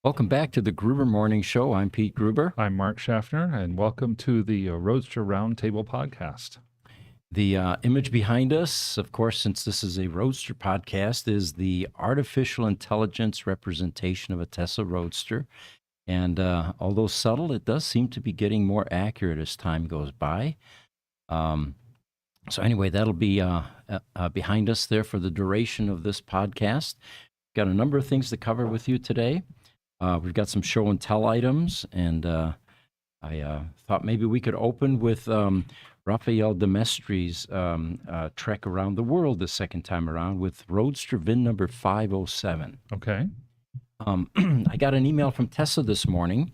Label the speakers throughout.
Speaker 1: Welcome back to the Gruber Morning Show. I'm Pete Gruber.
Speaker 2: I'm Mark Schaffner, and welcome to the Roadster Roundtable podcast.
Speaker 1: The image behind us, of course, since this is a Roadster podcast, is the artificial intelligence representation of a Tesla Roadster. And although subtle, it does seem to be getting more accurate as time goes by. So anyway, that'll be behind us there for the duration of this podcast. Got a number of things to cover with you today. We've got some show and tell items, and I thought maybe we could open with Rafael Demestry's trek around the world the second time around with Roadster VIN number 507.
Speaker 2: Okay.
Speaker 1: I got an email from Tesla this morning,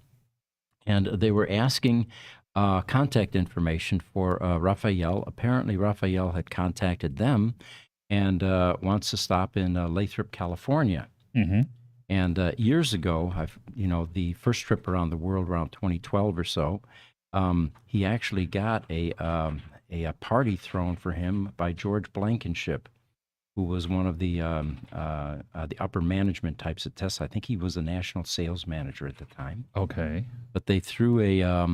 Speaker 1: and they were asking contact information for Rafael. Apparently, Rafael had contacted them and wants to stop in Lathrop, California.
Speaker 2: Mm-hmm.
Speaker 1: And years ago, the first trip around the world, around 2012 or so, he actually got a party thrown for him by George Blankenship, who was one of the upper management types at Tesla. I think he was a national sales manager at the time.
Speaker 2: Okay.
Speaker 1: But they threw a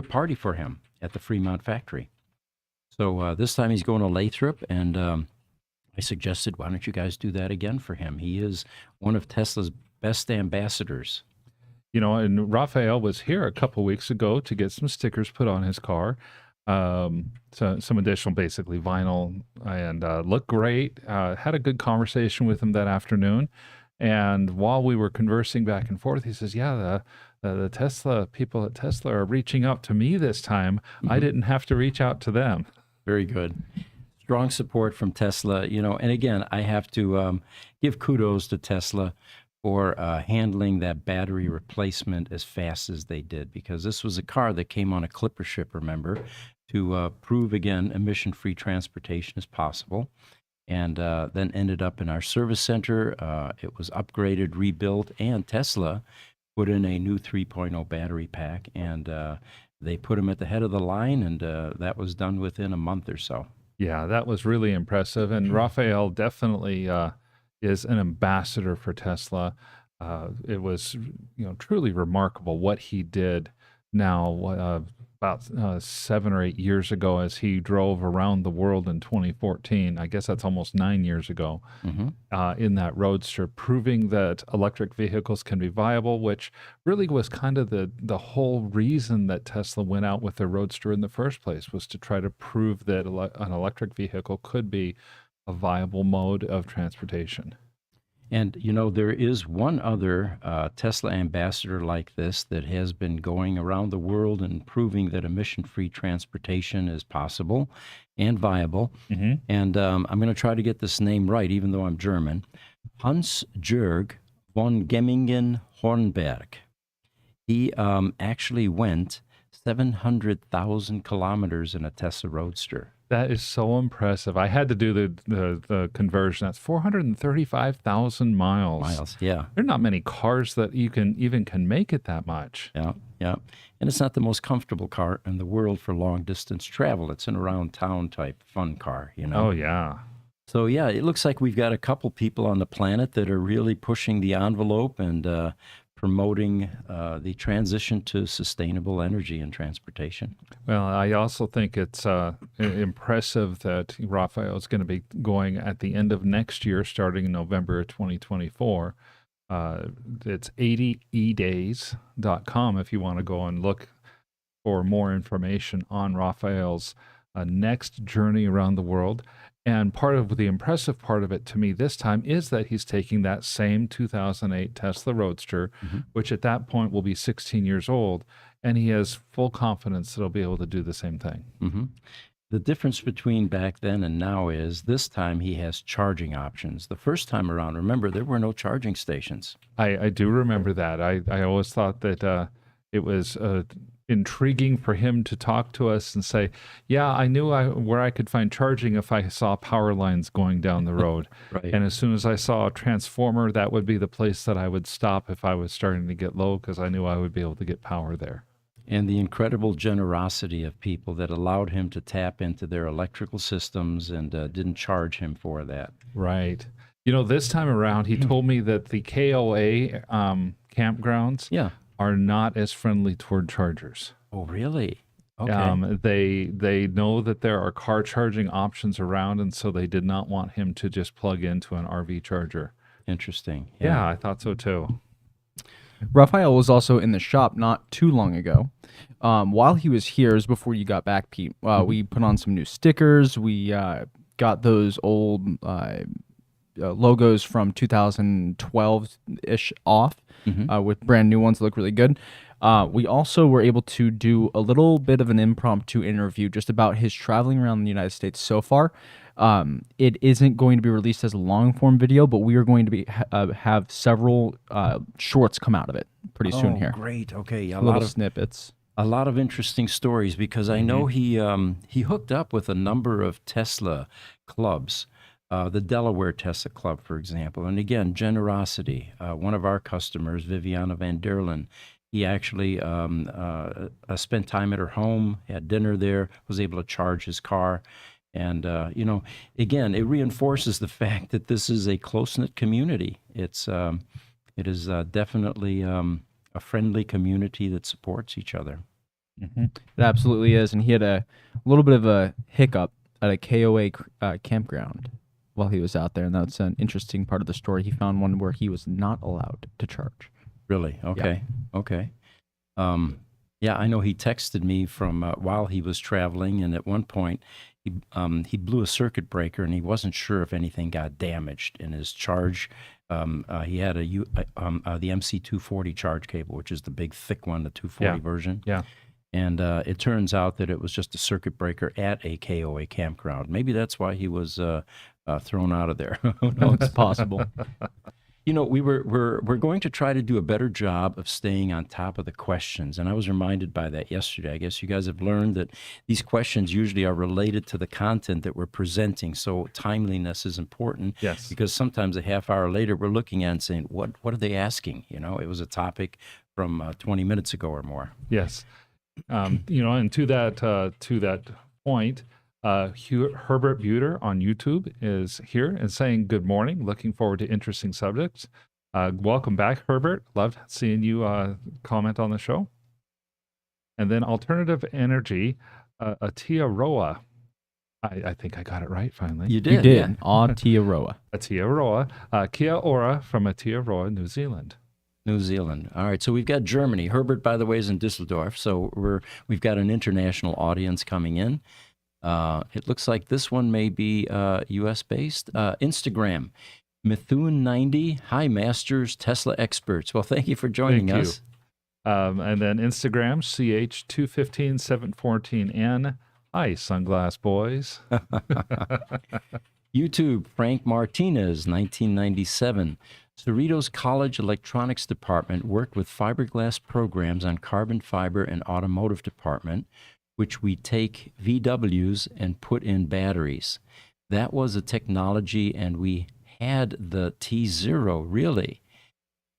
Speaker 1: party for him at the Fremont factory. So this time he's going to Lathrop, and I suggested, why don't you guys do that again for him? He is one of Tesla's best ambassadors.
Speaker 2: You know, and Raphael was here a couple weeks ago to get some stickers put on his car. So some additional, basically, vinyl, and looked great. Had a good conversation with him that afternoon. And while we were conversing back and forth, he says, yeah, the Tesla people at Tesla are reaching out to me this time.
Speaker 1: Mm-hmm.
Speaker 2: I didn't have to reach out to them.
Speaker 1: Very good. Strong support from Tesla, and again, I have to give kudos to Tesla for handling that battery replacement as fast as they did, because this was a car that came on a clipper ship, remember, to prove, again, emission-free transportation is possible, and then ended up in our service center. It was upgraded, rebuilt, and Tesla put in a new 3.0 battery pack, and they put them at the head of the line, and that was done within a month or so.
Speaker 2: Yeah, that was really impressive. And Raphael definitely is an ambassador for Tesla. It was, truly remarkable what he did now about 7 or 8 years ago as he drove around the world in 2014. I guess that's almost 9 years ago.
Speaker 1: Mm-hmm.
Speaker 2: In that Roadster, proving that electric vehicles can be viable, which really was kind of the whole reason that Tesla went out with the Roadster in the first place, was to try to prove that an electric vehicle could be a viable mode of transportation.
Speaker 1: And, there is one other Tesla ambassador like this that has been going around the world and proving that emission-free transportation is possible and viable.
Speaker 2: Mm-hmm.
Speaker 1: And I'm going to try to get this name right, even though I'm German. Hans-Jörg von Gemmingen-Hornberg. He actually went 700,000 kilometers in a Tesla Roadster.
Speaker 2: That is so impressive. I had to do the conversion. That's 435,000 miles.
Speaker 1: Miles, yeah.
Speaker 2: There are not many cars that you can make it that much.
Speaker 1: Yeah, yeah. And it's not the most comfortable car in the world for long distance travel. It's an around town type fun car,
Speaker 2: Oh, yeah.
Speaker 1: So, yeah, it looks like we've got a couple people on the planet that are really pushing the envelope and promoting the transition to sustainable energy and transportation.
Speaker 2: Well, I also think it's impressive that Raphael is going to be going at the end of next year, starting in November 2024. It's 80edays.com if you want to go and look for more information on Raphael's next journey around the world. And part of the impressive part of it to me this time is that he's taking that same 2008 Tesla Roadster,
Speaker 1: Mm-hmm.
Speaker 2: which at that point will be 16 years old, and he has full confidence that he'll be able to do the same thing.
Speaker 1: Mm-hmm. The difference between back then and now is this time he has charging options. The first time around, remember, there were no charging stations.
Speaker 2: I do remember that. I always thought that it was intriguing for him to talk to us and say, yeah, I knew where I could find charging if I saw power lines going down the road.
Speaker 1: Right.
Speaker 2: And as soon as I saw a transformer, that would be the place that I would stop if I was starting to get low, because I knew I would be able to get power there.
Speaker 1: And the incredible generosity of people that allowed him to tap into their electrical systems and didn't charge him for that.
Speaker 2: Right. This time around, he told me that the KOA campgrounds
Speaker 1: Yeah.
Speaker 2: are not as friendly toward chargers.
Speaker 1: Oh, really? Okay.
Speaker 2: They know that there are car charging options around, and so they did not want him to just plug into an RV charger.
Speaker 1: Interesting.
Speaker 2: Yeah,
Speaker 1: Yeah.
Speaker 2: I thought so too.
Speaker 3: Raphael was also in the shop not too long ago. While he was here, it was before you got back, Pete. We put on some new stickers. We got those old logos from 2012-ish off with brand new ones that look really good. We also were able to do a little bit of an impromptu interview just about his traveling around the United States so far. It isn't going to be released as a long form video, but we are going to be have several shorts come out of it pretty soon here.
Speaker 1: Great. Okay. A
Speaker 3: Little
Speaker 1: lot of
Speaker 3: snippets.
Speaker 1: a lot of interesting stories because I know he hooked up with a number of Tesla clubs, the Delaware Tesla Club, for example. And again, generosity. One of our customers, Viviana Van Derlen, he actually spent time at her home, had dinner there, was able to charge his car. And, again, it reinforces the fact that this is a close-knit community. It is definitely a friendly community that supports each other.
Speaker 3: It absolutely is. And he had a little bit of a hiccup at a KOA campground while he was out there. And that's an interesting part of the story. He found one where he was not allowed to charge.
Speaker 1: Really? Okay. Yeah. Okay. Yeah, I know he texted me from while he was traveling, and at one point he blew a circuit breaker, and he wasn't sure if anything got damaged in his charge. He had the MC240 charge cable, which is the big thick one, the 240 version.
Speaker 2: Yeah.
Speaker 1: And it turns out that it was just a circuit breaker at a KOA campground. Maybe that's why he was thrown out of there. Who knows?
Speaker 3: It's possible.
Speaker 1: We're going to try to do a better job of staying on top of the questions, and I was reminded by that yesterday. I guess you guys have learned that these questions usually are related to the content that we're presenting, so timeliness is important.
Speaker 2: Yes.
Speaker 1: Because sometimes a half hour later we're looking at and saying, what are they asking? It was a topic from 20 minutes ago or more.
Speaker 2: Yes. And to that point, Herbert Buter on YouTube is here and saying good morning. Looking forward to interesting subjects. Welcome back, Herbert. Loved seeing you comment on the show. And then Alternative Energy, Aotearoa. I think I got it right finally.
Speaker 1: You did.
Speaker 3: You did.
Speaker 1: Yeah.
Speaker 3: Aotearoa.
Speaker 2: Aotearoa. Kia ora from Aotearoa, New Zealand.
Speaker 1: New Zealand. All right, so we've got Germany. Herbert, by the way, is in Düsseldorf, so we've got an international audience coming in. It looks like this one may be U.S. based. Instagram, Mithun90. Hi, Masters Tesla experts. Well, thank you for joining us.
Speaker 2: And then Instagram, CH215714N. Hi, Sunglass Boys.
Speaker 1: YouTube, Frank Martinez, 1997. Cerritos College Electronics Department worked with fiberglass programs on carbon fiber and automotive department, which we take VWs and put in batteries. That was a technology, and we had the T0, really.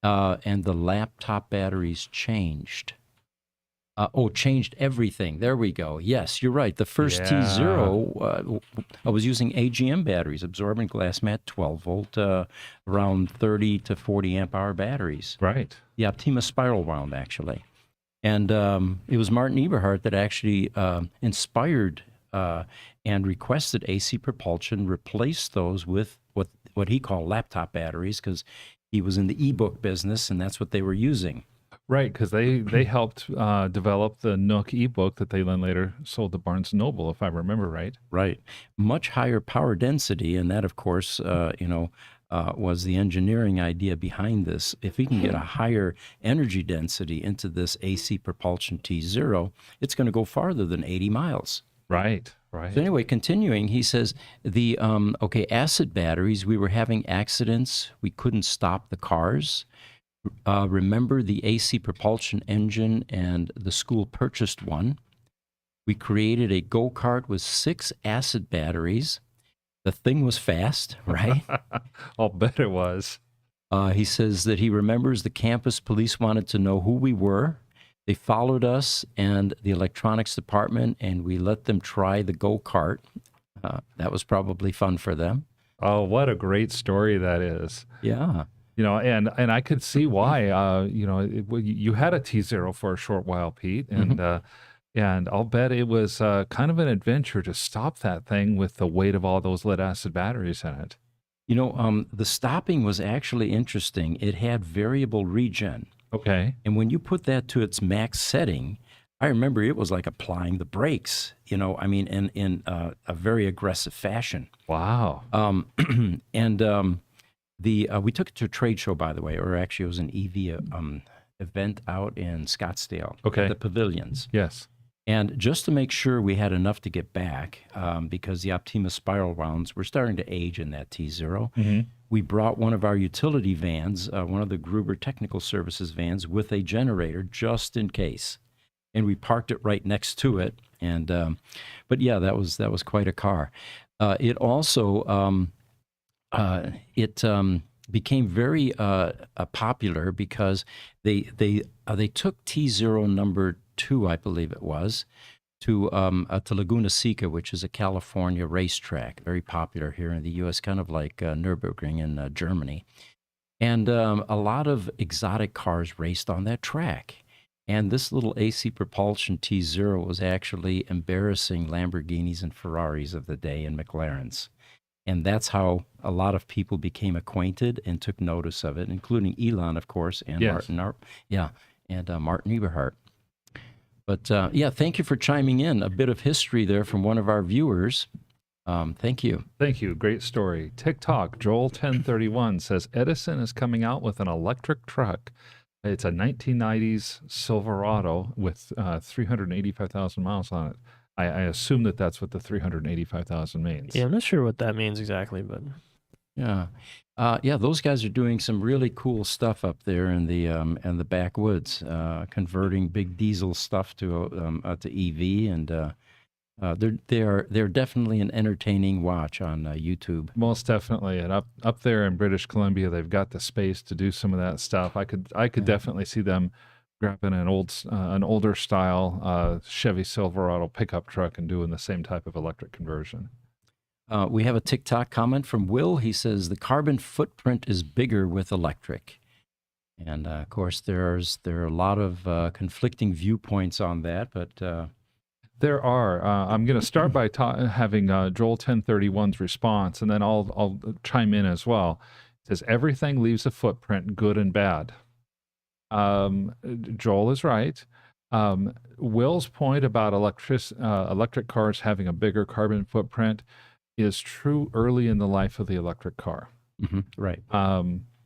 Speaker 1: And the laptop batteries changed. Changed everything. There we go. Yes, you're right. The first T0, I was using AGM batteries, absorbent glass mat, 12-volt, around 30 to 40 amp hour batteries.
Speaker 2: Right.
Speaker 1: The Optima spiral wound, actually. And it was Martin Eberhard that actually inspired and requested AC propulsion replace those with what he called laptop batteries, because he was in the ebook business, and that's what they were using.
Speaker 2: Right, because they helped develop the Nook ebook that they then later sold to Barnes & Noble, if I remember right.
Speaker 1: Right. Much higher power density, and that, of course, was the engineering idea behind this. If we can get a higher energy density into this AC propulsion T0, it's going to go farther than 80 miles.
Speaker 2: Right, right.
Speaker 1: So anyway, continuing, he says, the acid batteries, we were having accidents. We couldn't stop the cars. Remember the AC propulsion engine, and the school purchased one. We created a go-kart with 6 acid batteries. The thing was fast, right?
Speaker 2: I'll bet it was.
Speaker 1: He says that he remembers the campus police wanted to know who we were. They followed us and the electronics department, and we let them try the go-kart. That was probably fun for them.
Speaker 2: Oh, what a great story that is.
Speaker 1: Yeah.
Speaker 2: and I could see why. You had a T0 for a short while, Pete, and I'll bet it was kind of an adventure to stop that thing with the weight of all those lead acid batteries in it.
Speaker 1: The stopping was actually interesting. It had variable regen.
Speaker 2: Okay.
Speaker 1: And when you put that to its max setting, I remember it was like applying the brakes, in a very aggressive fashion.
Speaker 2: Wow.
Speaker 1: We took it to a trade show, by the way, or actually it was an EV event out in Scottsdale.
Speaker 2: Okay.
Speaker 1: At the pavilions.
Speaker 2: Yes.
Speaker 1: And just to make sure we had enough to get back, because the Optima spiral rounds were starting to age in that T0, we brought one of our utility vans, one of the Gruber Technical Services vans, with a generator just in case. And we parked it right next to it. But yeah, that was quite a car. It also became very popular because they took T0 number 2, I believe it was, to Laguna Seca, which is a California racetrack, very popular here in the U.S., kind of like Nürburgring in Germany. And a lot of exotic cars raced on that track. And this little AC propulsion T0 was actually embarrassing Lamborghinis and Ferraris of the day and McLarens. And that's how a lot of people became acquainted and took notice of it, including Elon, of course, and
Speaker 2: Yes.
Speaker 1: Martin Eberhard. But thank you for chiming in. A bit of history there from one of our viewers. Thank you.
Speaker 2: Thank you. Great story. TikTok, Joel1031 says Edison is coming out with an electric truck. It's a 1990s Silverado with 385,000 miles on it. I assume that's what the 385,000 means.
Speaker 4: Yeah, I'm not sure what that means exactly, but
Speaker 1: Yeah, those guys are doing some really cool stuff up there in the backwoods, converting big diesel stuff to EV, and they're definitely an entertaining watch on YouTube.
Speaker 2: Most definitely. And up there in British Columbia, they've got the space to do some of that stuff. I could definitely see them grabbing an older style Chevy Silverado pickup truck and doing the same type of electric conversion.
Speaker 1: We have a TikTok comment from Will. He says the carbon footprint is bigger with electric. And of course, there are a lot of conflicting viewpoints on that, but
Speaker 2: There are. I'm going to start by having Joel 1031's response, and then I'll chime in as well. It says everything leaves a footprint, good and bad. Joel is right. Will's point about electric cars having a bigger carbon footprint is true early in the life of the electric car.
Speaker 1: right.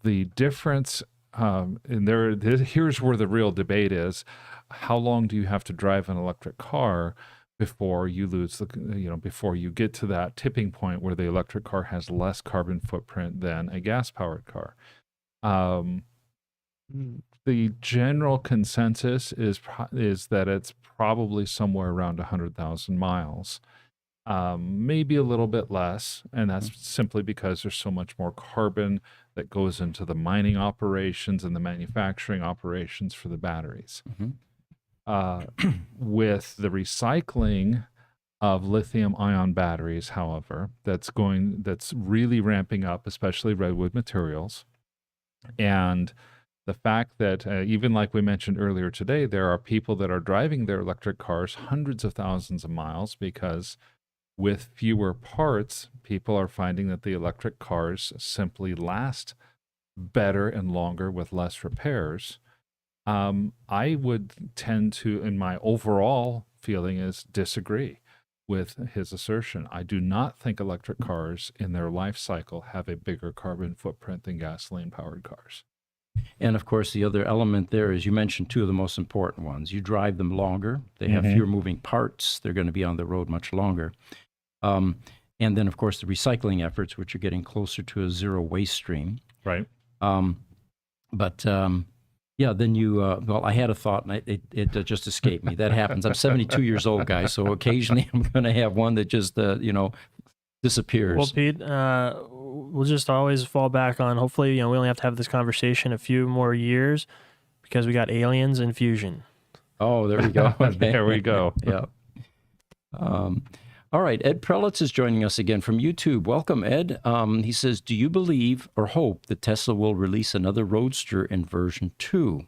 Speaker 2: The difference, here's where the real debate is: how long do you have to drive an electric car before you before you get to that tipping point where the electric car has less carbon footprint than a gas-powered car? The general consensus is that it's probably somewhere around 100,000 miles. Maybe a little bit less, and that's simply because there's so much more carbon that goes into the mining operations and the manufacturing operations for the batteries. With the recycling of lithium-ion batteries, however, that's really ramping up, especially redwood materials, and the fact that even like we mentioned earlier today, there are people that are driving their electric cars hundreds of thousands of miles because with fewer parts, people are finding that the electric cars simply last better and longer with less repairs. I would tend to, in my overall feeling, is disagree with his assertion. I do not think electric cars in their life cycle have a bigger carbon footprint than gasoline-powered cars.
Speaker 1: And of course, the other element there is you mentioned two of the most important ones. You drive them longer. They have fewer moving parts. They're going to be on the road much longer. And then, of course, the recycling efforts, which are getting closer to a zero waste stream.
Speaker 2: Right.
Speaker 1: Then I had a thought, and it just escaped me. That happens. I'm 72 years old, guys, so occasionally I'm going to have one that just, disappears.
Speaker 4: Well, Pete, we'll just always fall back on, hopefully, we only have to have this conversation a few more years because we got aliens and fusion.
Speaker 1: Oh, there we go.
Speaker 2: There we go.
Speaker 1: Yeah. All right, Ed Prelitz is joining us again from YouTube. Welcome, Ed. He says, do you believe or hope that Tesla will release another Roadster in version 2?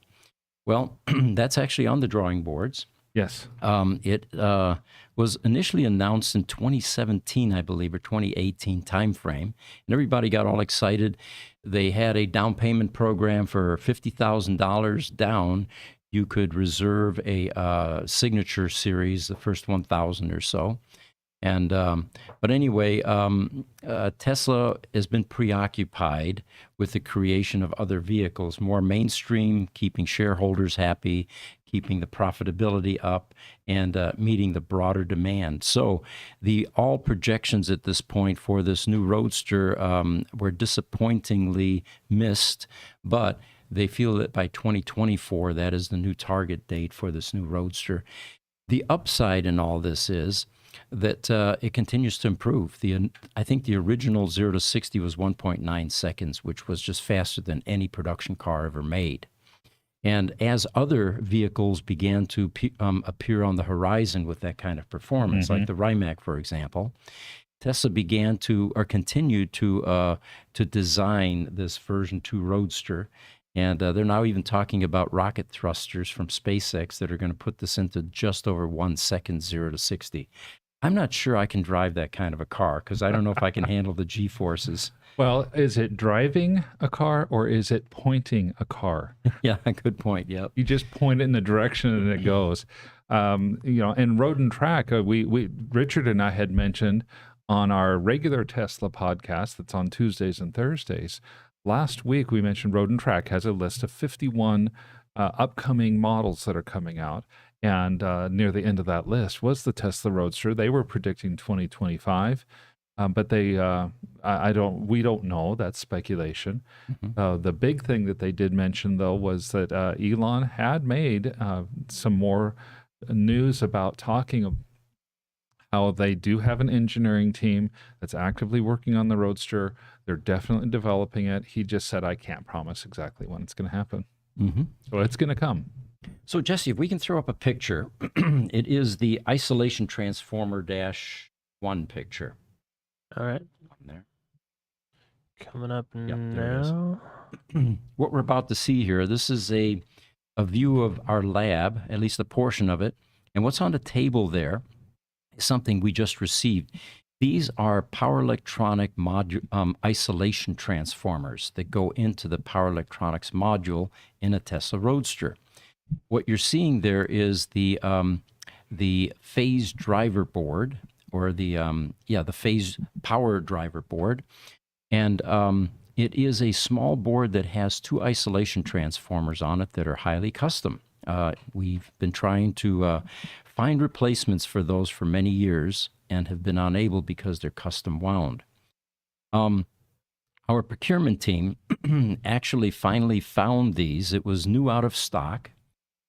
Speaker 1: Well, that's actually on the drawing boards.
Speaker 2: Yes.
Speaker 1: It was initially announced in 2017, I believe, or 2018 timeframe, and everybody got all excited. They had a down payment program for $50,000 down. You could reserve a signature series, the first 1,000 or so. And but anyway, Tesla has been preoccupied with the creation of other vehicles, more mainstream, keeping shareholders happy, keeping the profitability up, and meeting the broader demand. So all projections at this point for this new Roadster were disappointingly missed, but they feel that by 2024, that is the new target date for this new Roadster. The upside in all this is that it continues to improve. I think the original 0 to 60 was 1.9 seconds, which was just faster than any production car ever made. And as other vehicles began to appear on the horizon with that kind of performance, like the Rimac, for example, Tesla began to, or continued to design this version 2 Roadster. And they're now even talking about rocket thrusters from SpaceX that are going to put this into just over 1 second, 0 to 60. I'm not sure I can drive that kind of a car because I don't know if I can handle the G-forces.
Speaker 2: Well, is it driving a car or is it pointing a car?
Speaker 1: Yeah, good point. Yep.
Speaker 2: You just point it in the direction and it goes. In Road and Track, we Richard and I had mentioned on our regular Tesla podcast that's on Tuesdays and Thursdays. Last week, we mentioned Road and Track has a list of 51 upcoming models that are coming out. And near the end of that list was the Tesla Roadster. They were predicting 2025, but we don't know. That's speculation. The big thing that they did mention, though, was that Elon had made some more news about talking of how they do have an engineering team that's actively working on the Roadster. They're definitely developing it. He just said, I can't promise exactly when it's going to happen. So it's going to come.
Speaker 1: So, Jesse, if we can throw up a picture, it is the isolation transformer -1 picture.
Speaker 4: All right.
Speaker 1: There.
Speaker 4: Coming up
Speaker 1: there it is.
Speaker 4: now.
Speaker 1: What we're about to see here, this is a view of our lab, at least a portion of it. And what's on the table there is something we just received. These are power electronic isolation transformers that go into the power electronics module in a Tesla Roadster. What you're seeing there is the phase driver board, or the phase power driver board, and it is a small board that has 2 isolation transformers on it that are highly custom. We've been trying to find replacements for those for many years and have been unable because they're custom wound. Our procurement team actually finally found these. It was new out of stock.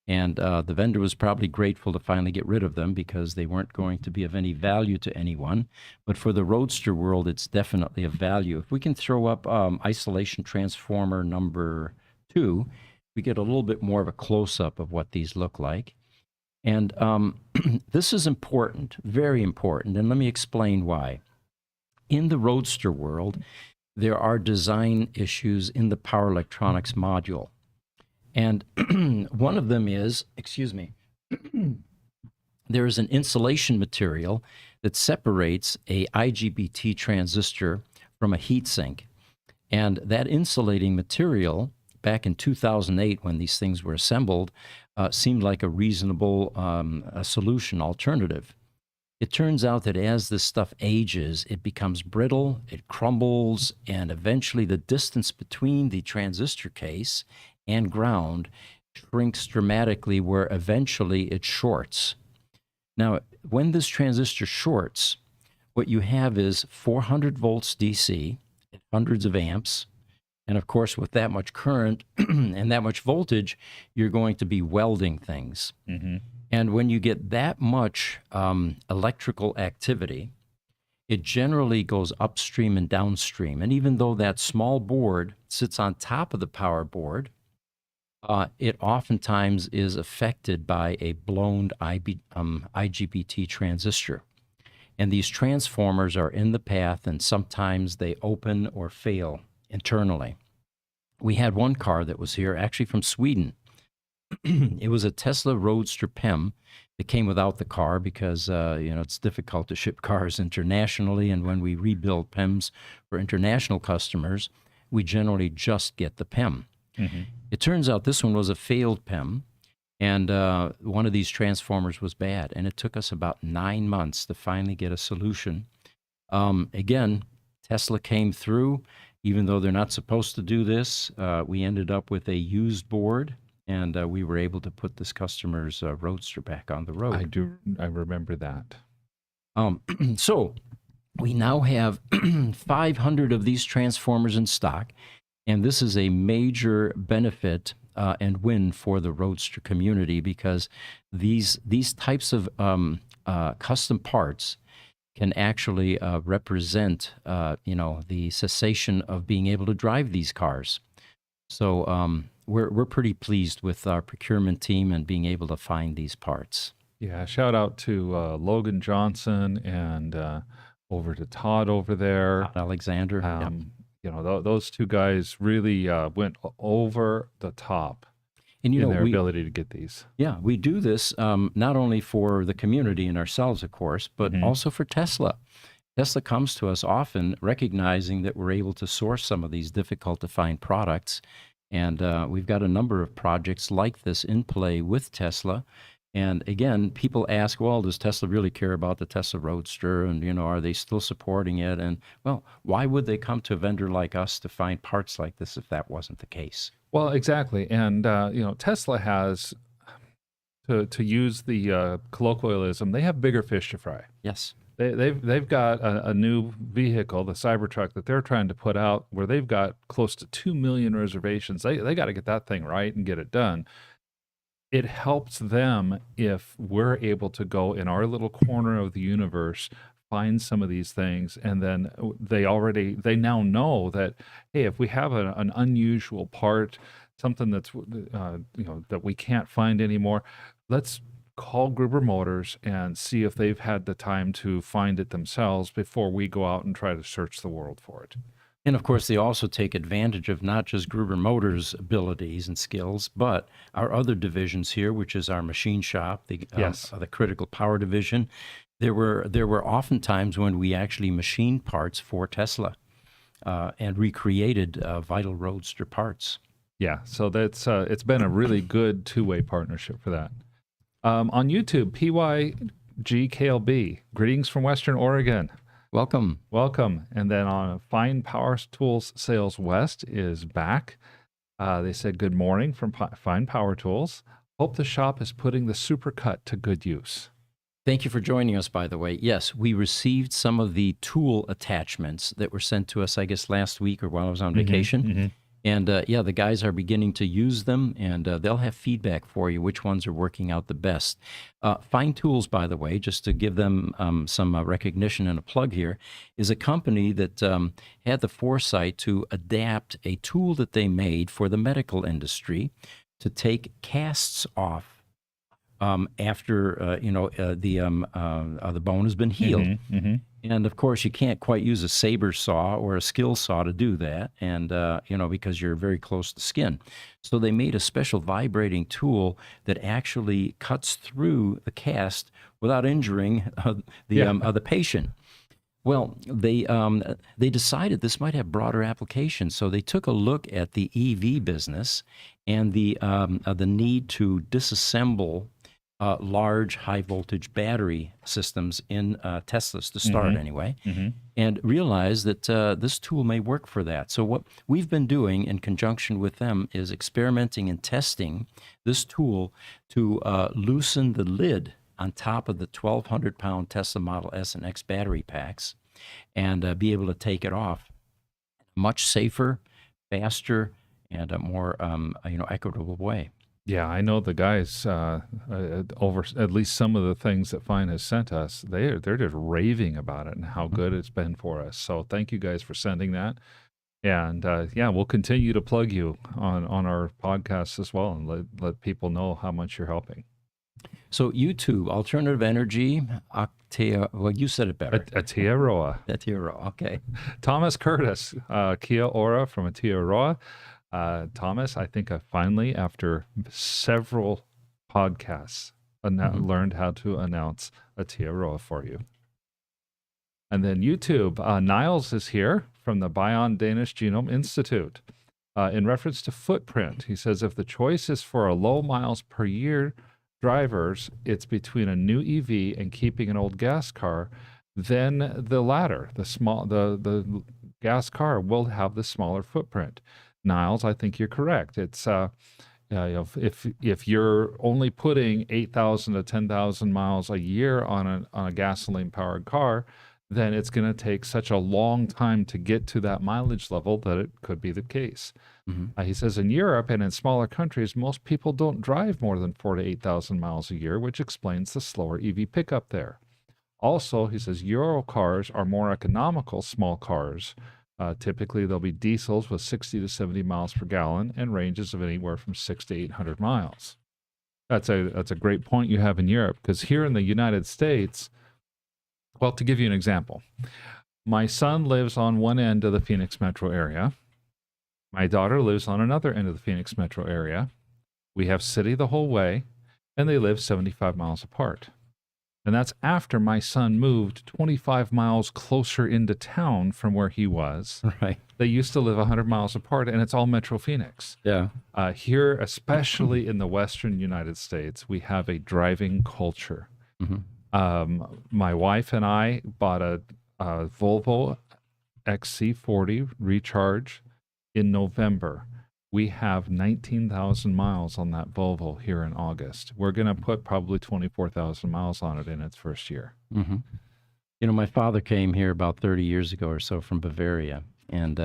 Speaker 1: And the vendor was probably grateful to finally get rid of them because they weren't going to be of any value to anyone. But for the Roadster world, it's definitely of value. If we can throw up isolation transformer number 2, we get a little bit more of a close-up of what these look like. And this is important, very important, and let me explain why. In the Roadster world, there are design issues in the power electronics module. And one of them is, there is an insulation material that separates a IGBT transistor from a heatsink. And that insulating material, back in 2008 when these things were assembled, seemed like a reasonable solution alternative. It turns out that as this stuff ages, it becomes brittle, it crumbles, and eventually the distance between the transistor case and ground shrinks dramatically, where eventually it shorts. Now, when this transistor shorts, what you have is 400 volts DC, hundreds of amps, and of course, with that much current and that much voltage, you're going to be welding things. And when you get that much electrical activity, it generally goes upstream and downstream. And even though that small board sits on top of the power board, it oftentimes is affected by a blown IGBT transistor. And these transformers are in the path, and sometimes they open or fail internally. We had one car that was here, actually from Sweden. It was a Tesla Roadster PEM that came without the car because it's difficult to ship cars internationally, and when we rebuild PEMs for international customers, we generally just get the PEM.
Speaker 2: Mm-hmm.
Speaker 1: It turns out this one was a failed PEM, and one of these transformers was bad, and it took us about 9 months to finally get a solution. Again, Tesla came through, even though they're not supposed to do this. We ended up with a used board, and we were able to put this customer's Roadster back on the road.
Speaker 2: I remember that.
Speaker 1: So we now have 500 of these transformers in stock, and this is a major benefit and win for the Roadster community, because these types of custom parts can actually represent the cessation of being able to drive these cars. So we're pretty pleased with our procurement team and being able to find these parts.
Speaker 2: Yeah, shout out to Logan Johnson and over to Todd over there.
Speaker 1: Alexander. Yep.
Speaker 2: Those two guys really went over the top
Speaker 1: And
Speaker 2: in their ability to get these.
Speaker 1: Yeah, we do this not only for the community and ourselves, of course, but also for Tesla. Tesla comes to us often recognizing that we're able to source some of these difficult to find products. And we've got a number of projects like this in play with Tesla. And again, people ask, well, does Tesla really care about the Tesla Roadster? And, are they still supporting it? And, well, why would they come to a vendor like us to find parts like this if that wasn't the case?
Speaker 2: Well, exactly. And, Tesla has, to use the colloquialism, they have bigger fish to fry.
Speaker 1: Yes.
Speaker 2: They've got a new vehicle, the Cybertruck, that they're trying to put out, where they've got close to 2 million reservations. They got to get that thing right and get it done. It helps them if we're able to go in our little corner of the universe, find some of these things, and then they now know that, hey, if we have an unusual part, something that's that we can't find anymore, let's call Gruber Motors and see if they've had the time to find it themselves before we go out and try to search the world for it.
Speaker 1: And of course, they also take advantage of not just Gruber Motors' abilities and skills, but our other divisions here, which is our machine shop, the critical power division. There were often times when we actually machined parts for Tesla and recreated vital Roadster parts.
Speaker 2: Yeah, so that's it's been a really good two-way partnership for that. On YouTube, PYGKLB, greetings from Western Oregon.
Speaker 1: Welcome.
Speaker 2: And then on Fine Power Tools Sales West is back. They said good morning from Fine Power Tools. Hope the shop is putting the supercut to good use.
Speaker 1: Thank you for joining us, by the way. Yes, we received some of the tool attachments that were sent to us, I guess, last week or while I was on vacation. And the guys are beginning to use them, and they'll have feedback for you which ones are working out the best. Fine Tools, by the way, just to give them some recognition and a plug here, is a company that had the foresight to adapt a tool that they made for the medical industry to take casts off after the bone has been healed. And of course, you can't quite use a saber saw or a skill saw to do that, and because you're very close to skin. So they made a special vibrating tool that actually cuts through the cast without injuring the patient. Well, they decided this might have broader applications, so they took a look at the EV business and the need to disassemble large high-voltage battery systems in Teslas to start anyway, and realized that this tool may work for that. So what we've been doing in conjunction with them is experimenting and testing this tool to loosen the lid on top of the 1,200-pound Tesla Model S and X battery packs and be able to take it off much safer, faster, and a more equitable way.
Speaker 2: Yeah, I know the guys over at least some of the things that Fine has sent us. They're just raving about it and how good it's been for us. So thank you guys for sending that. And we'll continue to plug you on our podcasts as well and let people know how much you're helping.
Speaker 1: So YouTube, alternative energy, well, you said it better.
Speaker 2: Aotearoa.
Speaker 1: Aotearoa, okay.
Speaker 2: Thomas Curtis, Kia ora from Aotearoa. Thomas, I think I finally, after several podcasts, learned how to announce Aotearoa for you. And then YouTube, Niles is here from the Bion Danish Genome Institute. In reference to footprint, he says if the choice is for a low miles per year drivers, it's between a new EV and keeping an old gas car, then the latter, the gas car will have the smaller footprint. Niles, I think you're correct. It's if you're only putting 8,000 to 10,000 miles a year on a gasoline powered car, then it's going to take such a long time to get to that mileage level that it could be the case. He says in Europe and in smaller countries, most people don't drive more than 4,000 to 8,000 miles a year, which explains the slower EV pickup there. Also, he says Euro cars are more economical small cars. Typically, they'll be diesels with 60 to 70 miles per gallon and ranges of anywhere from 600 to 800 miles. That's a great point you have in Europe, because here in the United States, well, to give you an example, my son lives on one end of the Phoenix metro area. My daughter lives on another end of the Phoenix metro area. We have city the whole way, and they live 75 miles apart. And that's after my son moved 25 miles closer into town from where he was.
Speaker 1: Right.
Speaker 2: They used to live 100 miles apart, and it's all Metro Phoenix.
Speaker 1: Yeah.
Speaker 2: Here, especially in the Western United States, we have a driving culture. My wife and I bought a Volvo XC40 Recharge in November. We have 19,000 miles on that Volvo here in August. We're going to put probably 24,000 miles on it in its first year.
Speaker 1: You know, my father came here about 30 years ago or so from Bavaria, and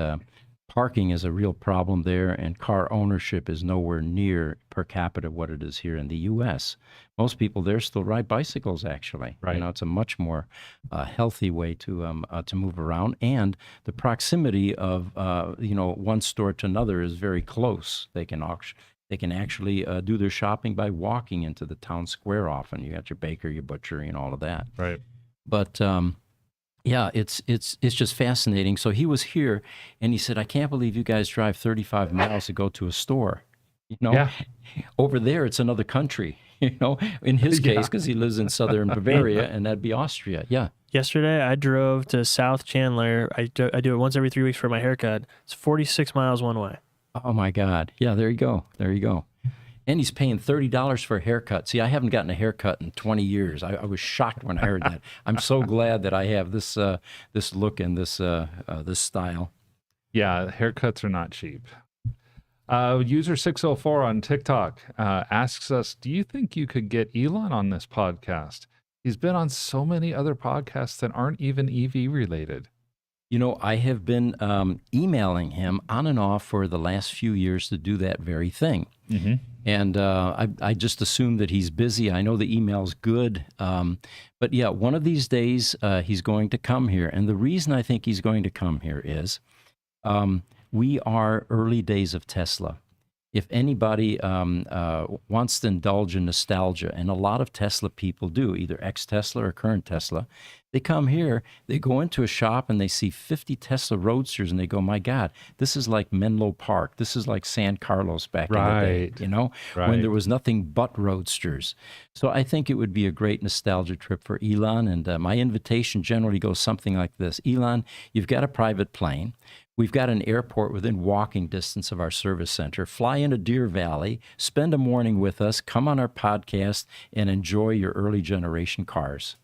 Speaker 1: parking is a real problem there, and car ownership is nowhere near per capita what it is here in the U.S. Most people there still ride bicycles, actually.
Speaker 2: Right.
Speaker 1: You know, it's a much more healthy way to move around, and the proximity of one store to another is very close. They can actually do their shopping by walking into the town square. Often, you got your baker, your butcher, and all of that.
Speaker 2: Right.
Speaker 1: But yeah, it's just fascinating. So he was here, and he said, "I can't believe you guys drive 35 miles to go to a store." You know,
Speaker 2: Yeah.
Speaker 1: Over there it's another country. You know, in his case, because he lives in southern Bavaria, and that'd be Austria. Yeah.
Speaker 4: Yesterday, I drove to South Chandler. I do it once every 3 weeks for my haircut. It's 46 miles one way.
Speaker 1: Oh my God. Yeah. There you go. There you go. And he's paying $30 for a haircut. See, I haven't gotten a haircut in 20 years. I was shocked when I heard that. I'm so glad that I have this look and this style.
Speaker 2: Yeah, haircuts are not cheap. User 604 on TikTok asks us, do you think you could get Elon on this podcast? He's been on so many other podcasts that aren't even EV related.
Speaker 1: You know, I have been emailing him on and off for the last few years to do that very thing. And I just assume that he's busy. I know the email's good. But yeah, one of these days he's going to come here. And the reason I think he's going to come here is we are early days of Tesla. If anybody wants to indulge in nostalgia, and a lot of Tesla people do, either ex-Tesla or current Tesla, they come here, they go into a shop and they see 50 Tesla Roadsters and they go, my God, this is like Menlo Park. This is like San Carlos back in the day, you know, when there was nothing but Roadsters. So I think it would be a great nostalgia trip for Elon. And my invitation generally goes something like this. Elon, you've got a private plane. We've got an airport within walking distance of our service center. Fly into Deer Valley, spend a morning with us, come on our podcast, and enjoy your early generation cars.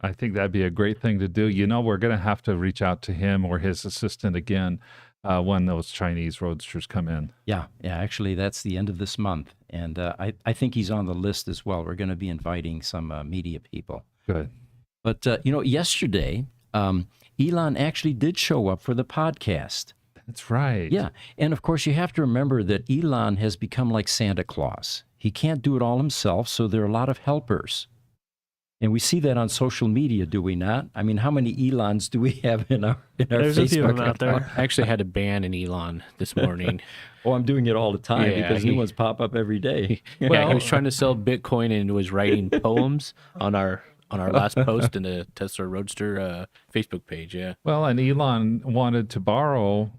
Speaker 2: I think that'd be a great thing to do. You know, we're going to have to reach out to him or his assistant again when those Chinese Roadsters come in.
Speaker 1: Yeah, actually, that's the end of this month. And I think he's on the list as well. We're going to be inviting some media people.
Speaker 2: Good.
Speaker 1: But, yesterday, Elon actually did show up for the podcast.
Speaker 2: That's right.
Speaker 1: Yeah. And of course, you have to remember that Elon has become like Santa Claus. He can't do it all himself, so there are a lot of helpers. And we see that on social media, do we not? I mean, how many Elons do we have in our
Speaker 4: There's a few of
Speaker 1: Facebook
Speaker 4: them out there.
Speaker 5: I actually had to ban an Elon this morning.
Speaker 1: Oh, I'm doing it all the time
Speaker 5: Yeah,
Speaker 1: because new ones pop up every day.
Speaker 5: Well, he was trying to sell Bitcoin and was writing poems on our last post in the Tesla Roadster Facebook page. Yeah.
Speaker 2: Well, and Elon wanted to borrow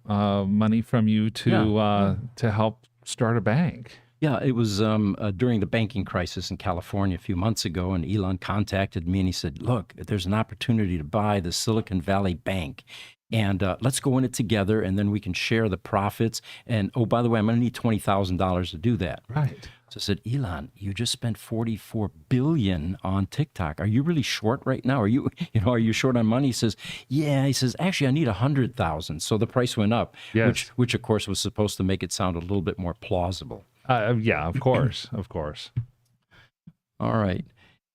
Speaker 2: money from you to help start a bank.
Speaker 1: Yeah, it was during the banking crisis in California a few months ago, and Elon contacted me and he said, look, there's an opportunity to buy the Silicon Valley Bank, and let's go in it together, and then we can share the profits. And, oh, by the way, I'm going to need $20,000 to do that.
Speaker 2: Right.
Speaker 1: So I said, Elon, you just spent $44 billion on TikTok. Are you really short right now? Are you short on money? He says, yeah. He says, actually, I need 100,000. So the price went up,
Speaker 2: Yes.
Speaker 1: which of course was supposed to make it sound a little bit more plausible.
Speaker 2: Yeah, of course, of course.
Speaker 1: All right.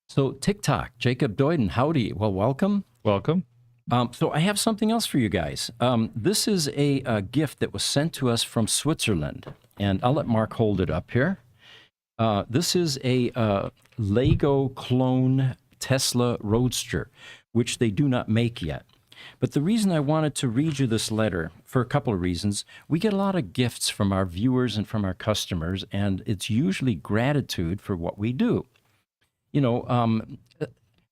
Speaker 1: So TikTok, Jacob Doyden, howdy. Well, welcome.
Speaker 2: Welcome.
Speaker 1: So I have something else for you guys. This is a gift that was sent to us from Switzerland, and I'll let Mark hold it up here. This is a Lego clone Tesla Roadster, which they do not make yet. But the reason I wanted to read you this letter, for a couple of reasons, we get a lot of gifts from our viewers and from our customers, and it's usually gratitude for what we do. You know,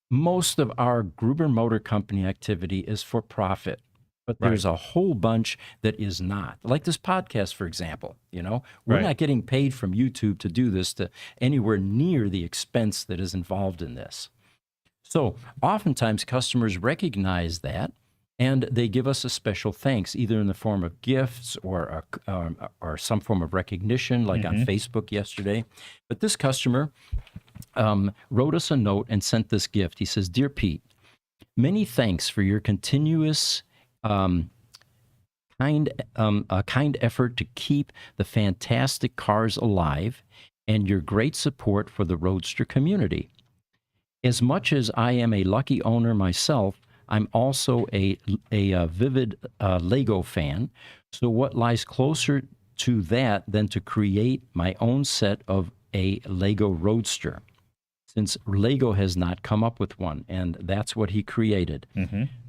Speaker 1: most of our Gruber Motor Company activity is for profit, but there's a whole bunch that is not. Like this podcast, for example. You know, we're not getting paid from YouTube to do this to anywhere near the expense that is involved in this. So oftentimes customers recognize that, and they give us a special thanks, either in the form of gifts or some form of recognition, like on Facebook yesterday. But this customer wrote us a note and sent this gift. He says, Dear Pete, many thanks for your continuous kind effort to keep the fantastic cars alive and your great support for the Roadster community. As much as I am a lucky owner myself, I'm also a vivid Lego fan. So what lies closer to that than to create my own set of a Lego Roadster, since Lego has not come up with one, and that's what he created.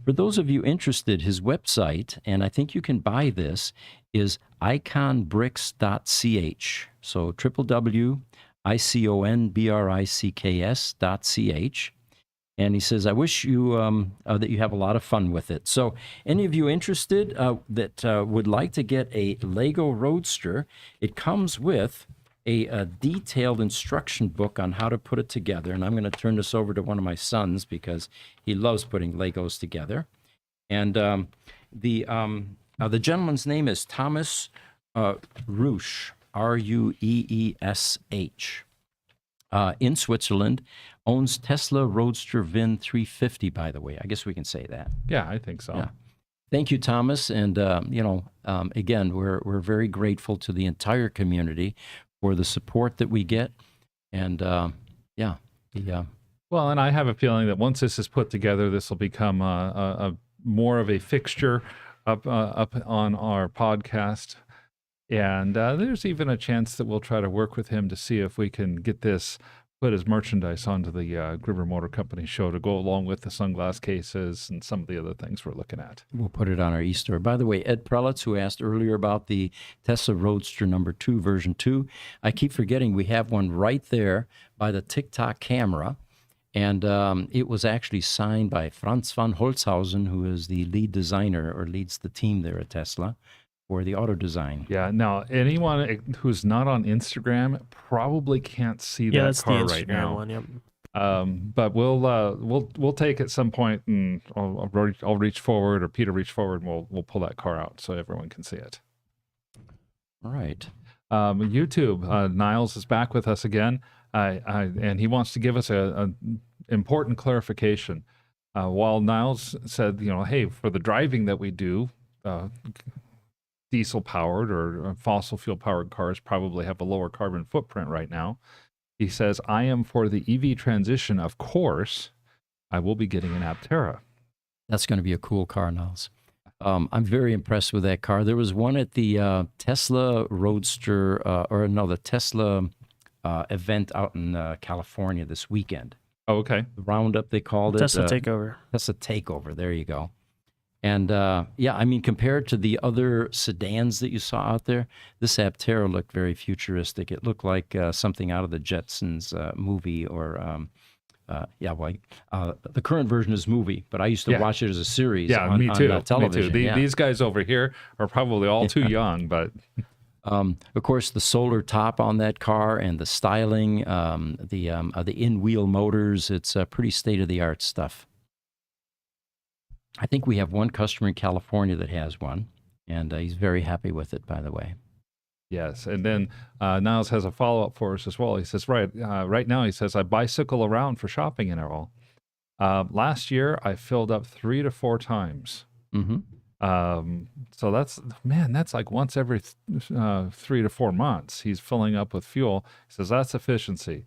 Speaker 1: For those of you interested, his website, and I think you can buy this, is iconbricks.ch. So www.iconbricks.ch. And he says, I wish you that you have a lot of fun with it. So any of you interested that would like to get a Lego Roadster, it comes with a detailed instruction book on how to put it together. And I'm going to turn this over to one of my sons because he loves putting Legos together. And the gentleman's name is Thomas Ruesch, Rueesh, in Switzerland, owns Tesla Roadster VIN 350, by the way. I guess we can say that.
Speaker 2: Yeah, I think so.
Speaker 1: Yeah. Thank you, Thomas. And, again, we're very grateful to the entire community for the support that we get. And,
Speaker 2: Well, and I have a feeling that once this is put together, this will become a more of a fixture up on our podcast. And there's even a chance that we'll try to work with him to see if we can get this put as merchandise onto the Gruber Motor Company show to go along with the sunglass cases and some of the other things we're looking at.
Speaker 1: We'll put it on our e-store. By the way, Ed Prelitz, who asked earlier about the Tesla Roadster number 2, version 2, I keep forgetting we have one right there by the TikTok camera. And it was actually signed by Franz von Holzhausen, who is the lead designer or leads the team there at Tesla for the auto design.
Speaker 2: Yeah. Now, anyone who's not on Instagram probably can't see that
Speaker 4: that's
Speaker 2: car
Speaker 4: the
Speaker 2: right
Speaker 4: Instagram
Speaker 2: now.
Speaker 4: one. Yep.
Speaker 2: But we'll take at some point, and I'll reach forward, or Peter reach forward, and we'll pull that car out so everyone can see it.
Speaker 1: All right.
Speaker 2: YouTube, Niles is back with us again, and he wants to give us a important clarification. While Niles said, hey, for the driving that we do, diesel-powered or fossil-fuel-powered cars probably have a lower carbon footprint right now. He says, I am for the EV transition. Of course, I will be getting an Aptera.
Speaker 1: That's going to be a cool car, Niles. I'm very impressed with that car. There was one at the Tesla Roadster, the Tesla event out in California this weekend.
Speaker 2: Oh, okay.
Speaker 1: The Roundup, they called it.
Speaker 4: Tesla takeover.
Speaker 1: Tesla Takeover. There you go. And yeah, I mean, compared to the other sedans that you saw out there, this Aptera looked very futuristic. It looked like something out of the Jetsons movie, or yeah, well, the current version is movie, but I used to
Speaker 2: Yeah.
Speaker 1: watch it as a series
Speaker 2: Yeah,
Speaker 1: on,
Speaker 2: me too.
Speaker 1: on television.
Speaker 2: Me too.
Speaker 1: Yeah.
Speaker 2: These guys over here are probably all too young, but
Speaker 1: Of course, the solar top on that car and the styling, the in-wheel motors, it's pretty state-of-the-art stuff. I think we have one customer in California that has one, and he's very happy with it, by the way.
Speaker 2: yes. And then Niles has a follow up for us as well. He says, right now, he says, I bicycle around for shopping and all. Last year, I filled up 3 to 4 times.
Speaker 1: Mm-hmm.
Speaker 2: So that's like once every 3 to 4 months, he's filling up with fuel. He says, that's efficiency.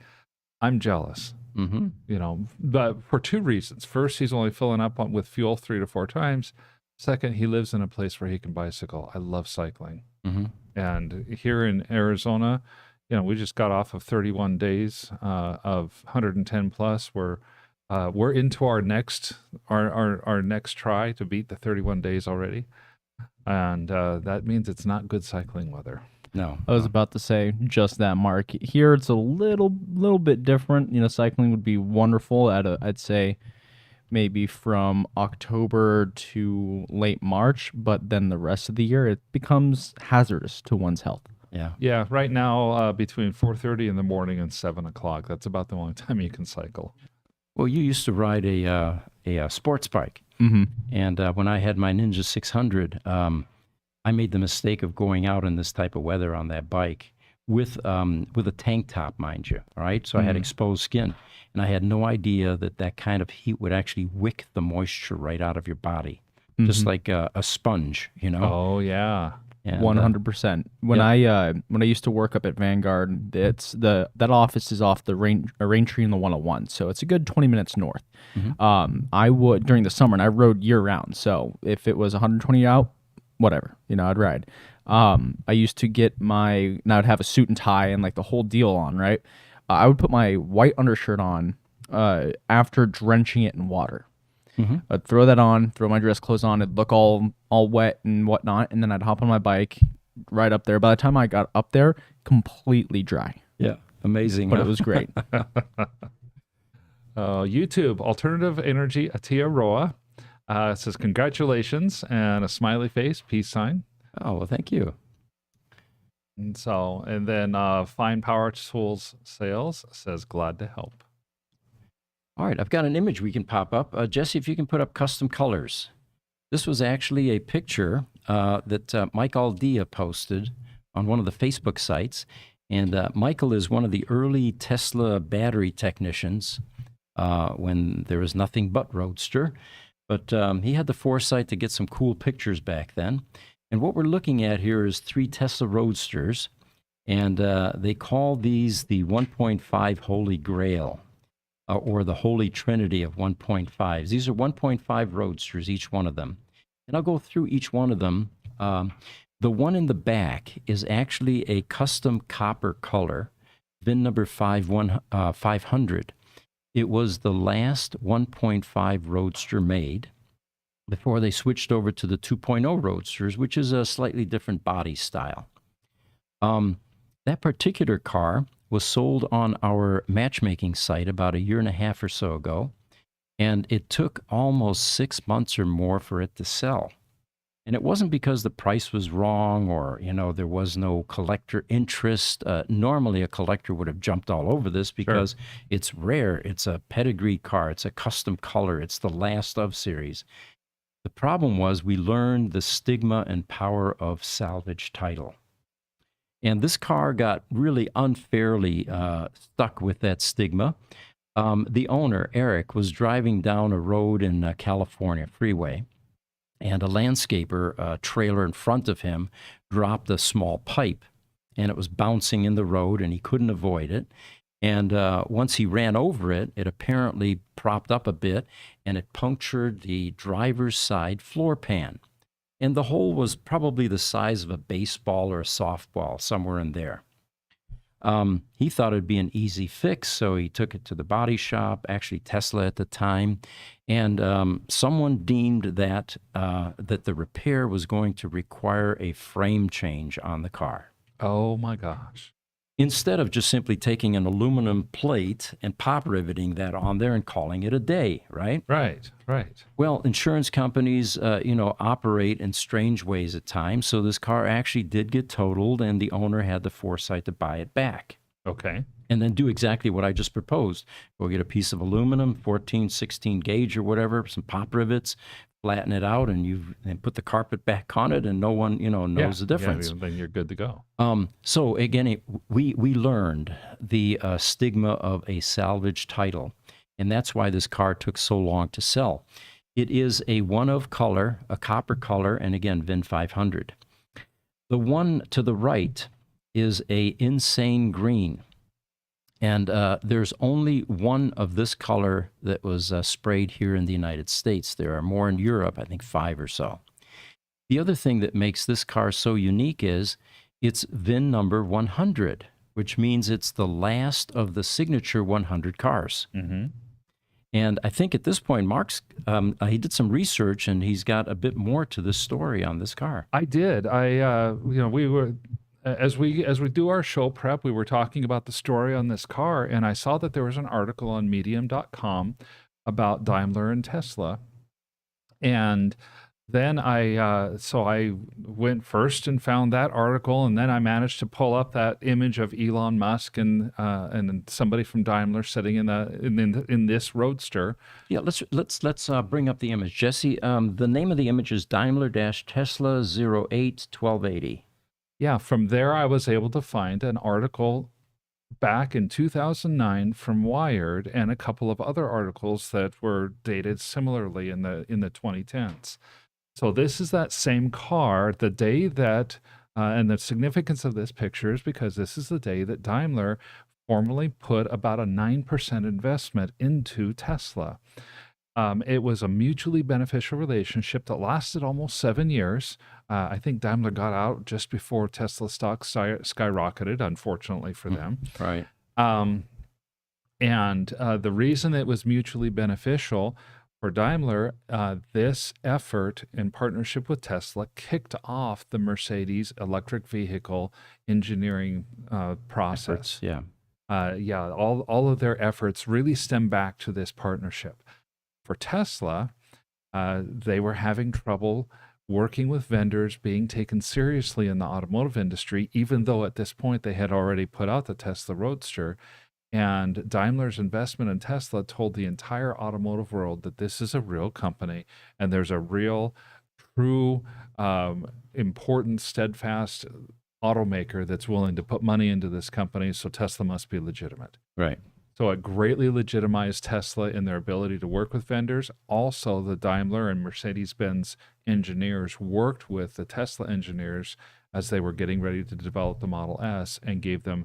Speaker 2: I'm jealous.
Speaker 1: Mm-hmm.
Speaker 2: But for 2 reasons. First, he's only filling up with fuel 3 to 4 times. Second, he lives in a place where he can bicycle. I love cycling.
Speaker 1: Mm-hmm.
Speaker 2: And here in Arizona, we just got off of 31 days of 110 plus. We're into our next try to beat the 31 days already, and that means it's not good cycling weather.
Speaker 1: No.
Speaker 3: I was about to say just that, Mark. Here it's a little bit different. Cycling would be wonderful I'd say maybe from October to late March, but then the rest of the year it becomes hazardous to one's health.
Speaker 1: Yeah.
Speaker 2: Yeah, right now between 4:30 in the morning and 7 o'clock, that's about the only time you can cycle.
Speaker 1: Well, you used to ride a sports bike,
Speaker 3: Mm-hmm.
Speaker 1: and when I had my Ninja 600, I made the mistake of going out in this type of weather on that bike with a tank top, mind you. All right, so I had exposed skin, and I had no idea that kind of heat would actually wick the moisture right out of your body, just like a sponge,
Speaker 2: Oh yeah.
Speaker 1: And,
Speaker 3: 100%. When I used to work up at Vanguard, that office is off the rain tree in the 101, so it's a good 20 minutes north. I would during the summer, and I rode year round. So if it was 120 out, whatever, I'd ride. I used to get and I would have a suit and tie and like the whole deal on, right? I would put my white undershirt on after drenching it in water. I'd throw that on, throw my dress clothes on, it'd look all wet and whatnot, and then I'd hop on my bike right up there. By the time I got up there, completely dry.
Speaker 1: yeah, amazing.
Speaker 3: But
Speaker 1: huh?
Speaker 3: it was great.
Speaker 2: YouTube, Alternative Energy Atia Roa says, congratulations, and a smiley face, peace sign.
Speaker 1: Oh, well, thank you.
Speaker 2: And then Fine Power Tools Sales says, glad to help.
Speaker 1: All right, I've got an image we can pop up. Jesse, if you can put up custom colors. This was actually a picture that Mike Aldia posted on one of the Facebook sites. And Michael is one of the early Tesla battery technicians when there was nothing but Roadster. But he had the foresight to get some cool pictures back then. And what we're looking at here is 3 Tesla Roadsters. And they call these the 1.5 Holy Grail. Or the Holy Trinity of 1.5s. These are 1.5 Roadsters, each one of them. And I'll go through each one of them. The one in the back is actually a custom copper color, VIN number 500. It was the last 1.5 Roadster made before they switched over to the 2.0 Roadsters, which is a slightly different body style. That particular car was sold on our matchmaking site about 1.5 years or so ago, and it took almost 6 months or more for it to sell. And it wasn't because the price was wrong or, there was no collector interest. Normally, a collector would have jumped all over this because it's rare. It's a pedigreed car. It's a custom color. It's the last of series. The problem was we learned the stigma and power of salvage title. And this car got really unfairly stuck with that stigma. The owner, Eric, was driving down a road in California freeway, and a landscaper trailer in front of him dropped a small pipe, and it was bouncing in the road, and he couldn't avoid it. And once he ran over it, it apparently propped up a bit, and it punctured the driver's side floor pan. And the hole was probably the size of a baseball or a softball, somewhere in there. He thought it'd be an easy fix, so he took it to the body shop, actually Tesla at the time, and someone deemed that that the repair was going to require a frame change on the car.
Speaker 2: Oh my gosh.
Speaker 1: Instead of just simply taking an aluminum plate and pop riveting that on there and calling it a day, right?
Speaker 2: Right.
Speaker 1: Well, insurance companies, operate in strange ways at times. So this car actually did get totaled, and the owner had the foresight to buy it back
Speaker 2: Okay.
Speaker 1: and then do exactly what I just proposed. Go get a piece of aluminum, 14, 16 gauge or whatever, some pop rivets, flatten it out, and put the carpet back on it, and no one, knows the difference.
Speaker 2: Yeah, then you're good to go.
Speaker 1: So again, we learned the stigma of a salvage title, and that's why this car took so long to sell. It is a one of color, a copper color, and again, VIN 500. The one to the right is a insane green, and there's only one of this color that was sprayed here in the United States. There are more in Europe, I think 5 or so. The other thing that makes this car so unique is it's VIN number 100, which means it's the last of the signature 100 cars.
Speaker 2: Mm-hmm.
Speaker 1: And I think at this point, Mark's, he did some research, and he's got a bit more to this story on this car.
Speaker 2: I did. We were as we do our show prep, we were talking about the story on this car, and I saw that there was an article on Medium.com about Daimler and Tesla, and then I went first and found that article, and then I managed to pull up that image of Elon Musk and somebody from Daimler sitting in this Roadster.
Speaker 1: Yeah, let's bring up the image, Jesse. The name of the image is Daimler-Tesla 08-1280.
Speaker 2: Yeah, from there I was able to find an article back in 2009 from Wired and a couple of other articles that were dated similarly in the 2010s. So this is that same car, the day that, and the significance of this picture is because this is the day that Daimler formally put about a 9% investment into Tesla. It was a mutually beneficial relationship that lasted almost 7 years. I think Daimler got out just before Tesla stock skyrocketed, unfortunately for them.
Speaker 1: Right.
Speaker 2: And the reason it was mutually beneficial for Daimler, this effort in partnership with Tesla kicked off the Mercedes electric vehicle engineering process.
Speaker 1: Yeah.
Speaker 2: All of their efforts really stem back to this partnership. For Tesla, they were having trouble working with vendors, being taken seriously in the automotive industry, even though at this point they had already put out the Tesla Roadster. And Daimler's investment in Tesla told the entire automotive world that this is a real company and there's a real, true, important, steadfast automaker that's willing to put money into this company, so Tesla must be legitimate.
Speaker 1: Right.
Speaker 2: So it greatly legitimized Tesla in their ability to work with vendors. Also, the Daimler and Mercedes-Benz engineers worked with the Tesla engineers as they were getting ready to develop the Model S and gave them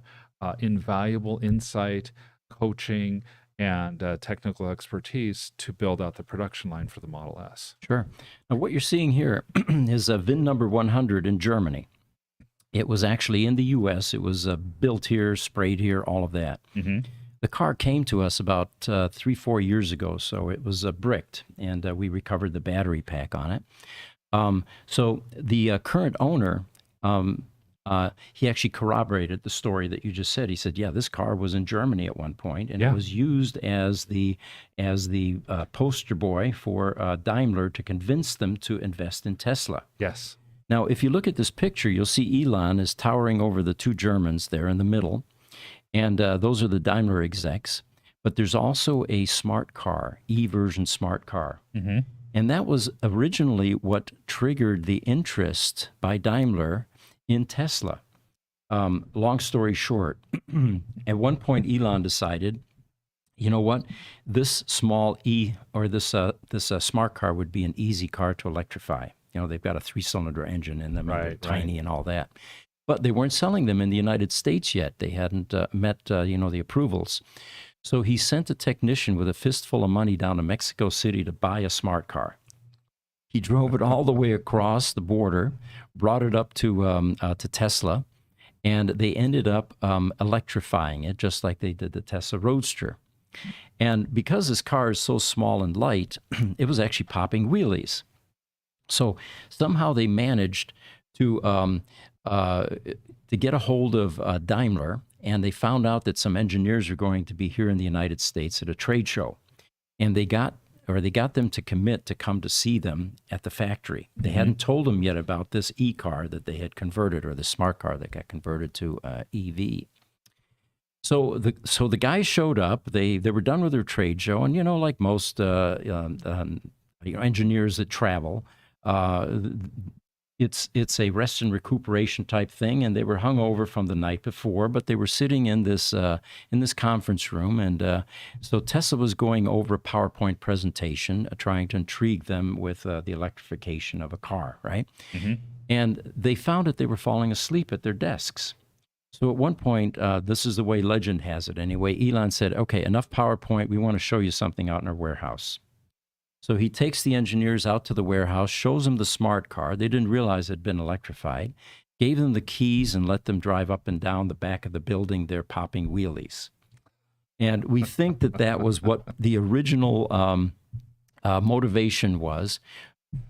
Speaker 2: invaluable insight, coaching, and technical expertise to build out the production line for the Model S.
Speaker 1: Sure. Now, what you're seeing here is a VIN number 100 in Germany. It was actually in the U.S. It was built here, sprayed here, all of that.
Speaker 2: Mm-hmm.
Speaker 1: The car came to us about 3-4 years ago, so it was bricked, and we recovered the battery pack on it. So the current owner, he actually corroborated the story that you just said. He said, yeah, this car was in Germany at one point, and it was used as the poster boy for Daimler to convince them to invest in Tesla.
Speaker 2: Yes.
Speaker 1: Now, if you look at this picture, you'll see Elon is towering over the two Germans there in the middle, and those are the Daimler execs. But there's also a smart car, E-version smart car.
Speaker 2: Mm-hmm.
Speaker 1: And that was originally what triggered the interest by Daimler in Tesla. Long story short, at one point Elon decided, you know what, this small this smart car would be an easy car to electrify. You know, they've got a 3-cylinder engine in them, and they're tiny and all that. But they weren't selling them in the United States yet. They hadn't met the approvals. So he sent a technician with a fistful of money down to Mexico City to buy a smart car. He drove it all the way across the border, brought it up to Tesla, and they ended up electrifying it just like they did the Tesla Roadster. And because this car is so small and light, it was actually popping wheelies. So somehow they managed to get a hold of Daimler, and they found out that some engineers are going to be here in the United States at a trade show, and they got them to commit to come to see them at the factory. They hadn't told them yet about this e-car that they had converted, or the smart car that got converted to EV. So the guys showed up. They were done with their trade show, and like most engineers that travel, it's a rest and recuperation type thing, and they were hungover from the night before, but they were sitting in this conference room, and so Tesla was going over a PowerPoint presentation, trying to intrigue them with the electrification of a car, right? And they found that they were falling asleep at their desks. So at one point, this is the way legend has it anyway, Elon said, okay, enough PowerPoint, we want to show you something out in our warehouse. So he takes the engineers out to the warehouse, shows them the smart car. They didn't realize it had been electrified, gave them the keys and let them drive up and down the back of the building. They're popping wheelies. And we think that was what the original motivation was,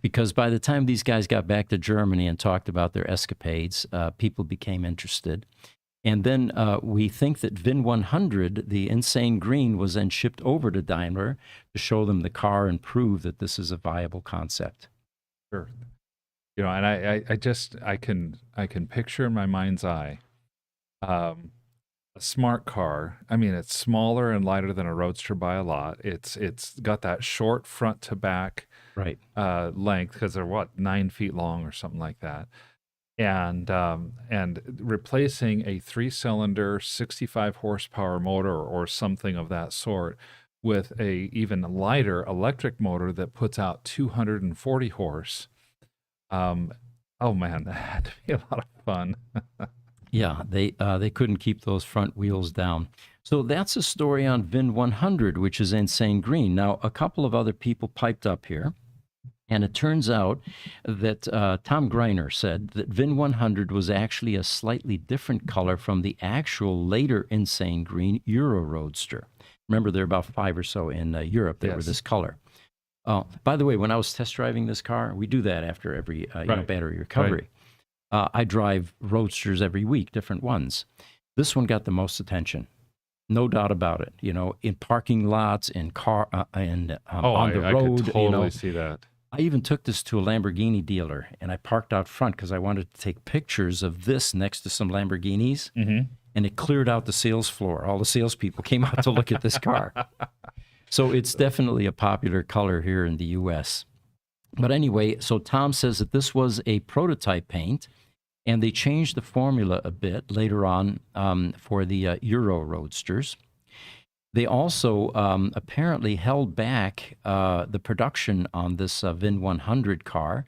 Speaker 1: because by the time these guys got back to Germany and talked about their escapades, people became interested. And then we think that VIN 100, the insane green, was then shipped over to Daimler to show them the car and prove that this is a viable concept.
Speaker 2: Sure. And I can picture in my mind's eye a smart car. I mean, it's smaller and lighter than a Roadster by a lot. It's got that short front to back length, because they're 9 feet long or something like that. And replacing a 3-cylinder 65 horsepower motor or something of that sort with a even lighter electric motor that puts out 240 horse. Oh man, that had to be a lot of fun.
Speaker 1: Yeah, they couldn't keep those front wheels down. So that's a story on VIN 100, which is insane green. Now, a couple of other people piped up here. And it turns out that Tom Greiner said that VIN 100 was actually a slightly different color from the actual later insane green Euro Roadster. Remember, there are about 5 or so in Europe that were this color. By the way, when I was test driving this car, we do that after every battery recovery. I drive Roadsters every week, different ones. This one got the most attention. No doubt about it. In parking lots, in car, and on the road.
Speaker 2: I could totally see that.
Speaker 1: I even took this to a Lamborghini dealer, and I parked out front because I wanted to take pictures of this next to some Lamborghinis, and it cleared out the sales floor. All the salespeople came out to look at this car. So it's definitely a popular color here in the U.S. But anyway, so Tom says that this was a prototype paint, and they changed the formula a bit later on for the Euro Roadsters. They also apparently held back the production on this VIN 100 car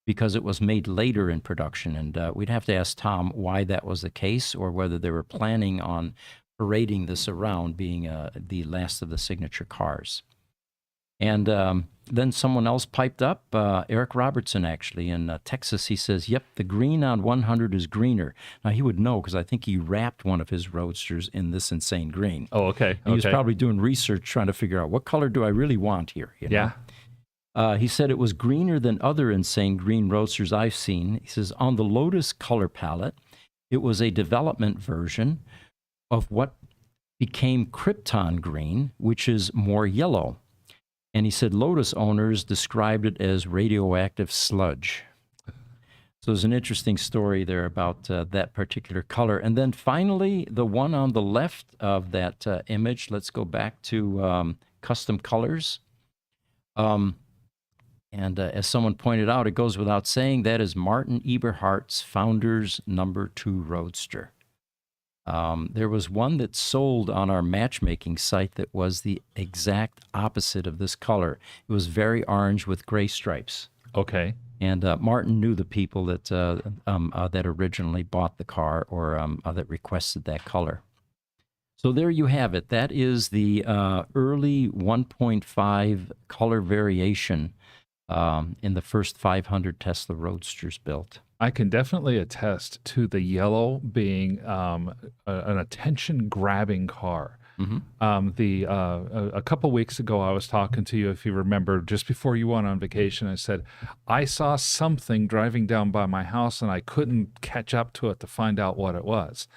Speaker 1: because it was made later in production. And we'd have to ask Tom why that was the case, or whether they were planning on parading this around, being the last of the signature cars. And then someone else piped up, Eric Robertson, actually, in Texas. He says, yep, the green on 100 is greener. Now, he would know because I think he wrapped one of his Roadsters in this insane green.
Speaker 2: Oh, okay.
Speaker 1: He was probably doing research trying to figure out what color do I really want here.
Speaker 2: Yeah.
Speaker 1: He said it was greener than other insane green Roadsters I've seen. He says, on the Lotus color palette, it was a development version of what became Krypton green, which is more yellow. And he said Lotus owners described it as radioactive sludge. So there's an interesting story there about that particular color. And then finally, the one on the left of that image, let's go back to custom colors. And as someone pointed out, it goes without saying, that is Martin Eberhardt's Founders #2 Roadster. There was one that sold on our matchmaking site that was the exact opposite of this color. It was very orange with gray stripes.
Speaker 2: Okay.
Speaker 1: And Martin knew the people that that originally bought the car, or that requested that color. So there you have it. That is the early 1.5 color variation in the first 500 Tesla Roadsters built.
Speaker 2: I can definitely attest to the yellow being an attention-grabbing car. A couple weeks ago, I was talking to you, if you remember, just before you went on vacation. I said I saw something driving down by my house, and I couldn't catch up to it to find out what it was.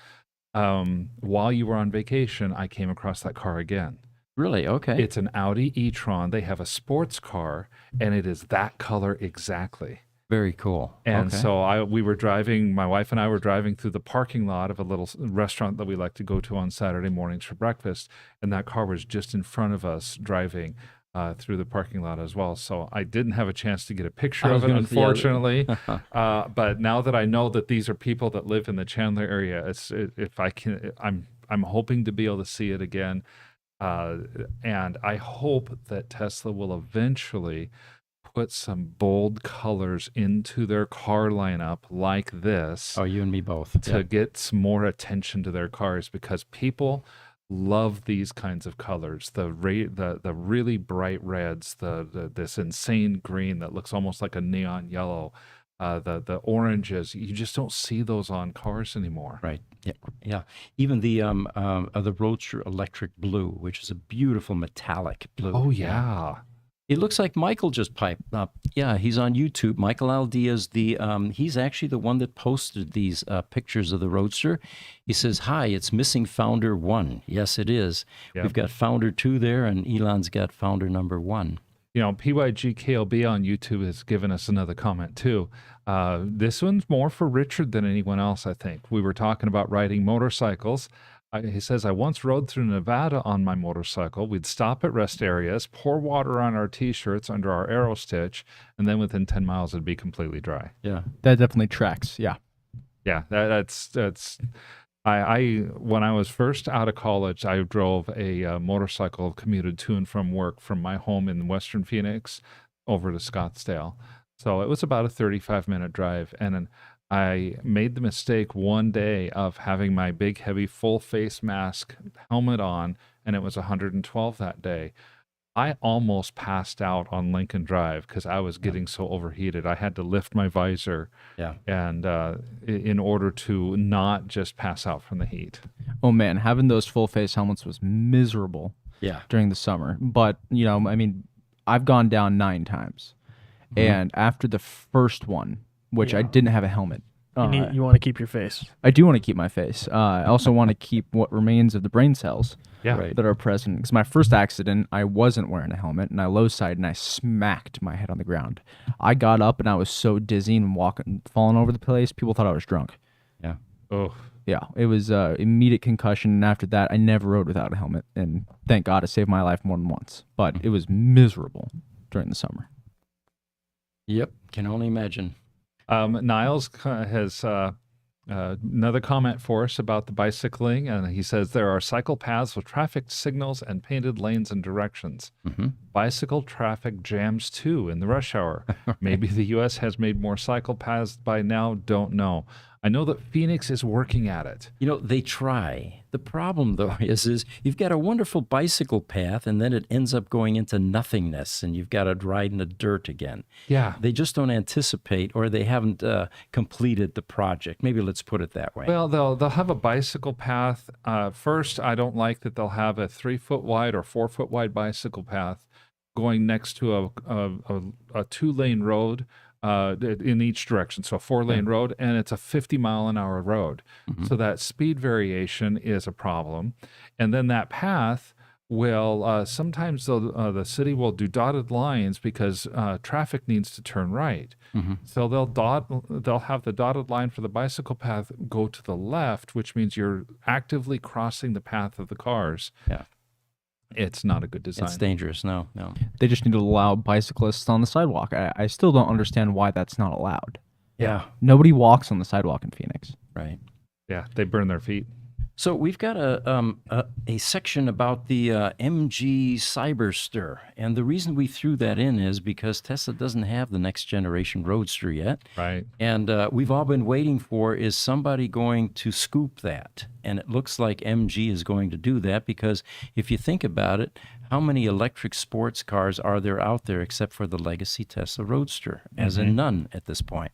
Speaker 2: While you were on vacation, I came across that car again.
Speaker 1: Really? Okay.
Speaker 2: It's an Audi e-tron. They have a sports car, and it is that color exactly.
Speaker 1: Very cool.
Speaker 2: And
Speaker 1: Okay.
Speaker 2: so we were driving, my wife and I were driving through the parking lot of a little restaurant that we like to go to on Saturday mornings for breakfast. And that car was just in front of us driving through the parking lot as well. So I didn't have a chance to get a picture
Speaker 1: I was
Speaker 2: of it,
Speaker 1: gonna say, yeah.
Speaker 2: unfortunately. But now that I know that these are people that live in the Chandler area, if I can, I'm hoping to be able to see it again. And I hope that Tesla will eventually put some bold colors into their car lineup like this
Speaker 1: Oh, you and me both.
Speaker 2: to get some more attention to their cars, because people love these kinds of colors. The really bright reds, this insane green that looks almost like a neon yellow, the oranges. You just don't see those on cars anymore.
Speaker 1: Right. Yeah. Yeah. Even the Roadster electric blue, which is a beautiful metallic blue.
Speaker 2: Oh yeah.
Speaker 1: It looks like Michael just piped up. Yeah, he's on YouTube. Michael Aldia's he's actually the one that posted these pictures of the Roadster. He says, "Hi, it's missing founder 1." Yes, it is.
Speaker 2: Yep.
Speaker 1: We've got founder 2 there, and Elon's got founder number 1.
Speaker 2: You know, PYGKLB on YouTube has given us another comment too. This one's more for Richard than anyone else, I think. We were talking about riding motorcycles. He says, I once rode through Nevada on my motorcycle. We'd stop at rest areas, pour water on our T-shirts under our arrow stitch, and then within 10 miles, it'd be completely dry.
Speaker 1: Yeah.
Speaker 3: That definitely tracks. Yeah.
Speaker 2: Yeah, that's. I when I was first out of college, I drove a motorcycle, commuted to and from work from my home in Western Phoenix over to Scottsdale. So it was about a 35-minute drive, and then I made the mistake one day of having my big, heavy, full face mask helmet on, and it was 112 that day. I almost passed out on Lincoln Drive because I was getting so overheated. I had to lift my visor, and in order to not just pass out from the heat.
Speaker 3: Oh man, having those full face helmets was miserable.
Speaker 1: Yeah.
Speaker 3: During the summer. But I mean, I've gone down 9 times, and after the first one, which I didn't have a helmet.
Speaker 4: You want to keep your face.
Speaker 3: I do want to keep my face. I also want to keep what remains of the brain cells
Speaker 2: Yeah.
Speaker 1: Right.
Speaker 3: that are present. Because my first accident, I wasn't wearing a helmet, and I low-sided, and I smacked my head on the ground. I got up, and I was so dizzy and falling over the place, people thought I was drunk.
Speaker 1: Yeah.
Speaker 2: Oh,
Speaker 3: Yeah, it was immediate concussion, and after that, I never rode without a helmet, and thank God it saved my life more than once. But it was miserable during the summer.
Speaker 1: Yep. Can only imagine.
Speaker 2: Niles has another comment for us about the bicycling, and he says there are cycle paths with traffic signals and painted lanes and directions. Bicycle traffic jams too in the rush hour. Maybe the U.S. has made more cycle paths by now, don't know. I know that Phoenix is working at it.
Speaker 1: They try. The problem, though, is you've got a wonderful bicycle path, and then it ends up going into nothingness, and you've got to ride in the dirt again.
Speaker 2: Yeah.
Speaker 1: They just don't anticipate, or they haven't completed the project. Maybe let's put it that way.
Speaker 2: Well, they'll have a bicycle path. First, I don't like that they'll have a 3-foot wide or 4-foot wide bicycle path going next to a 2-lane road in each direction. So a 4-lane road, and it's a 50-mile-an-hour road. So that speed variation is a problem. And then that path will, sometimes the city will do dotted lines because traffic needs to turn right. So they'll have the dotted line for the bicycle path go to the left, which means you're actively crossing the path of the cars.
Speaker 1: Yeah.
Speaker 2: It's not a good design.
Speaker 1: It's dangerous. No.
Speaker 3: They just need to allow bicyclists on the sidewalk. I still don't understand why that's not allowed.
Speaker 1: Yeah.
Speaker 3: Nobody walks on the sidewalk in Phoenix.
Speaker 1: Right.
Speaker 2: Yeah, they burn their feet.
Speaker 1: So we've got a section about the MG Cyberster, and the reason we threw that in is because Tesla doesn't have the next generation Roadster yet,
Speaker 2: Right.
Speaker 1: and we've all been waiting for is somebody going to scoop that, and it looks like MG is going to do that because if you think about it, how many electric sports cars are there out there except for the legacy Tesla Roadster? As in none at this point.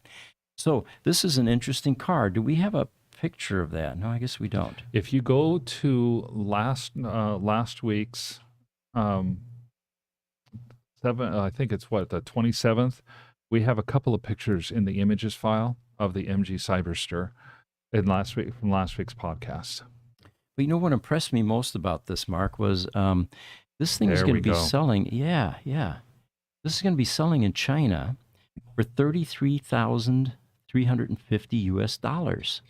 Speaker 1: So this is an interesting car. Do we have a picture of that? No, I guess we don't.
Speaker 2: If you go to last week's um, I think it's what, the 27th. We have a couple of pictures in the images file of the MG Cyberster from last week's podcast.
Speaker 1: But you know what impressed me most about this, Mark, was this thing is
Speaker 2: There
Speaker 1: going
Speaker 2: we
Speaker 1: to be
Speaker 2: go.
Speaker 1: selling. Yeah, yeah. This is going to be selling in China for $33,350 US.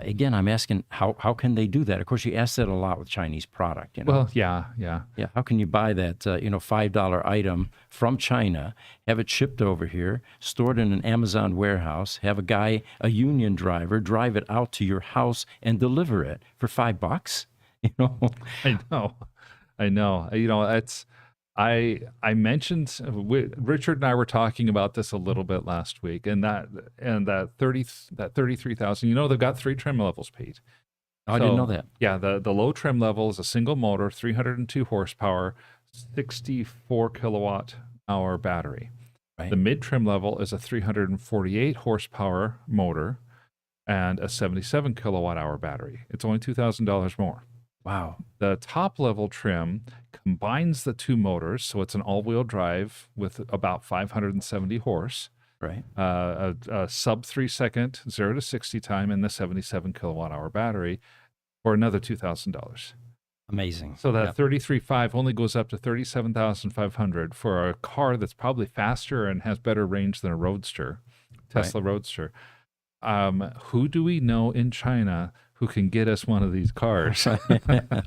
Speaker 1: Again, I'm asking how can they do that? Of course, you ask that a lot with Chinese product. You know,
Speaker 2: Well, yeah.
Speaker 1: yeah. How can you buy that $5 item from China, have it shipped over here, stored in an Amazon warehouse, have a union driver, drive it out to your house and deliver it for $5? You know,
Speaker 2: I know. It's I mentioned Richard and I were talking about this a little bit last week, and that 33,000. They've got 3 trim levels, Pete.
Speaker 1: I didn't know that.
Speaker 2: Yeah, the low trim level is a single motor, 302 horsepower, 64 kilowatt hour battery.
Speaker 1: Right.
Speaker 2: The mid trim level is a 348 horsepower motor and a 77 kilowatt hour battery. It's only $2,000 more.
Speaker 1: Wow.
Speaker 2: The top level trim combines the 2 motors, so it's an all-wheel drive with about 570 horse,
Speaker 1: Right.
Speaker 2: a sub 3-second 0 to 60 time, and the 77 kilowatt hour battery for another $2,000.
Speaker 1: Amazing.
Speaker 2: So that
Speaker 1: Yeah.
Speaker 2: 33.5 only goes up to 37,500 for a car that's probably faster and has better range than a Roadster, Tesla Roadster. Who do we know in China who can get us one of these cars?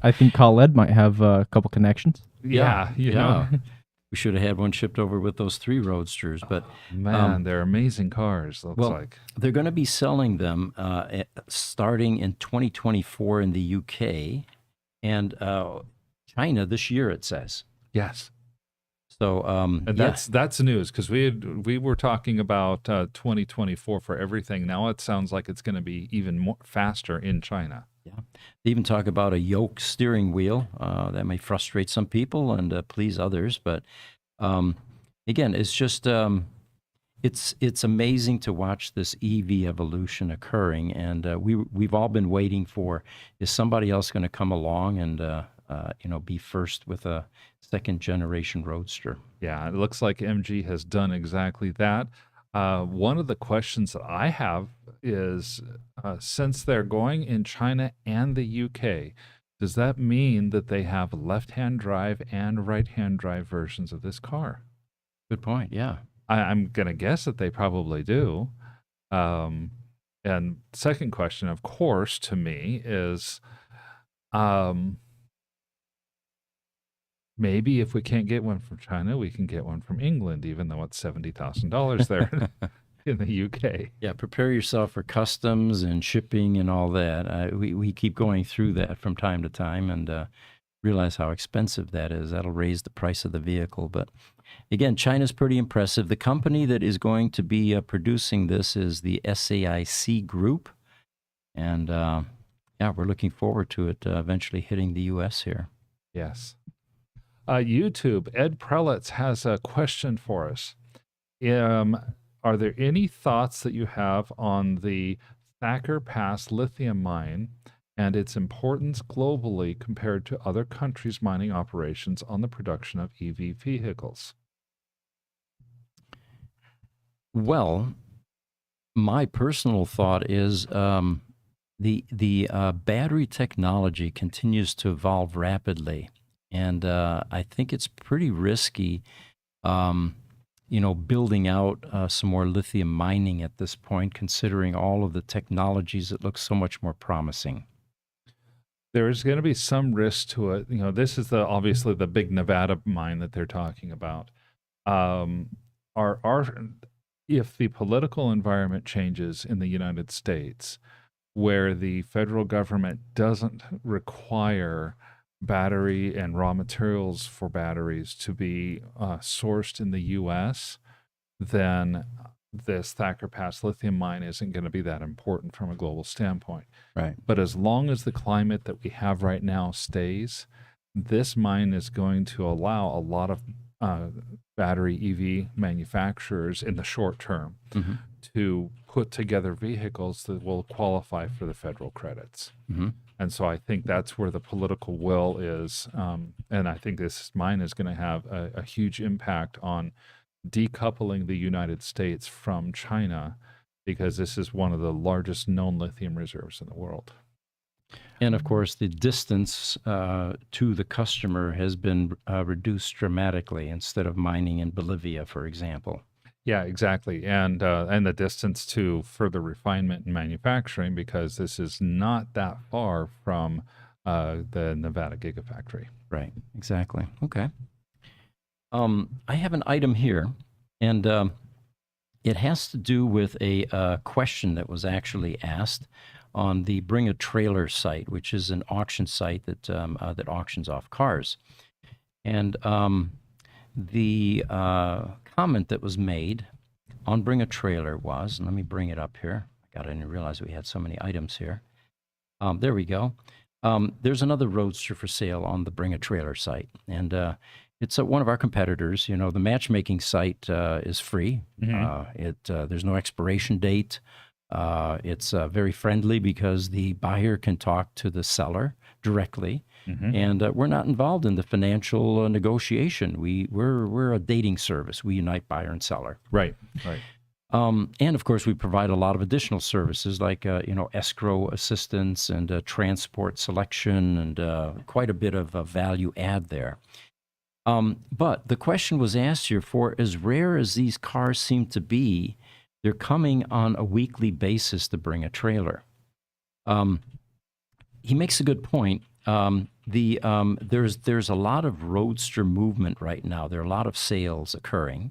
Speaker 3: I think Khaled might have a couple connections.
Speaker 2: Yeah, you know.
Speaker 1: We should have had one shipped over with those 3 Roadsters, but
Speaker 2: Man, they're amazing cars, looks
Speaker 1: well,
Speaker 2: like.
Speaker 1: they're going to be selling them starting in 2024 in the UK and China this year, it says.
Speaker 2: Yes.
Speaker 1: So,
Speaker 2: And that's news, because we were talking about 2024 for everything. Now it sounds like it's going to be even more faster in China.
Speaker 1: yeah. They even talk about a yoke steering wheel. That may frustrate some people and please others, but again, it's just it's amazing to watch this EV evolution occurring, and we've all been waiting for, is somebody else going to come along and be first with a second generation Roadster?
Speaker 2: Yeah, it looks like MG has done exactly that. One of the questions that I have is, since they're going in China and the UK, does that mean that they have left-hand drive and right-hand drive versions of this car?
Speaker 1: Good point. Yeah.
Speaker 2: I'm going to guess that they probably do. And second question, of course, to me is, maybe if we can't get one from China, we can get one from England, even though it's $70,000 there in the UK.
Speaker 1: Yeah, prepare yourself for customs and shipping and all that. We keep going through that from time to time and realize how expensive that is. That'll raise the price of the vehicle. But again, China's pretty impressive. The company that is going to be producing this is the SAIC Group. And we're looking forward to it eventually hitting the U.S. here.
Speaker 2: Yes. YouTube, Ed Prelitz has a question for us. Are there any thoughts that you have on the Thacker Pass lithium mine and its importance globally compared to other countries' mining operations on the production of EV vehicles?
Speaker 1: Well, my personal thought is the battery technology continues to evolve rapidly. And I think it's pretty risky, building out some more lithium mining at this point, considering all of the technologies that look so much more promising.
Speaker 2: There is going to be some risk to it. This is obviously the big Nevada mine that they're talking about. If the political environment changes in the United States, where the federal government doesn't require battery and raw materials for batteries to be sourced in the U.S., then this Thacker Pass lithium mine isn't going to be that important from a global standpoint.
Speaker 1: Right.
Speaker 2: But as long as the climate that we have right now stays, this mine is going to allow a lot of battery EV manufacturers in the short term
Speaker 1: Mhm.
Speaker 2: to put together vehicles that will qualify for the federal credits.
Speaker 1: Mhm.
Speaker 2: And so I think that's where the political will is. And I think this mine is going to have a huge impact on decoupling the United States from China, because this is one of the largest known lithium reserves in the world.
Speaker 1: And of course, the distance to the customer has been reduced dramatically instead of mining in Bolivia, for example.
Speaker 2: Yeah, exactly. And the distance to further refinement and manufacturing, because this is not that far from the Nevada Gigafactory.
Speaker 1: Right, exactly. Okay. I have an item here, and it has to do with a question that was actually asked on the Bring a Trailer site, which is an auction site that auctions off cars. And the comment that was made on Bring a Trailer was, and let me bring it up here. I didn't realize we had so many items here. There we go. There's another Roadster for sale on the Bring a Trailer site, and it's one of our competitors. You know, the matchmaking site is free. There's no expiration date. It's very friendly because the buyer can talk to the seller directly, and we're not involved in the financial negotiation. We're a dating service. We unite buyer and seller.
Speaker 2: Right.
Speaker 1: And of course, we provide a lot of additional services like escrow assistance and transport selection and quite a bit of value add there. But the question was asked here, for as rare as these cars seem to be, they're coming on a weekly basis to Bring a Trailer. He makes a good point. There's a lot of Roadster movement right now. There are a lot of sales occurring,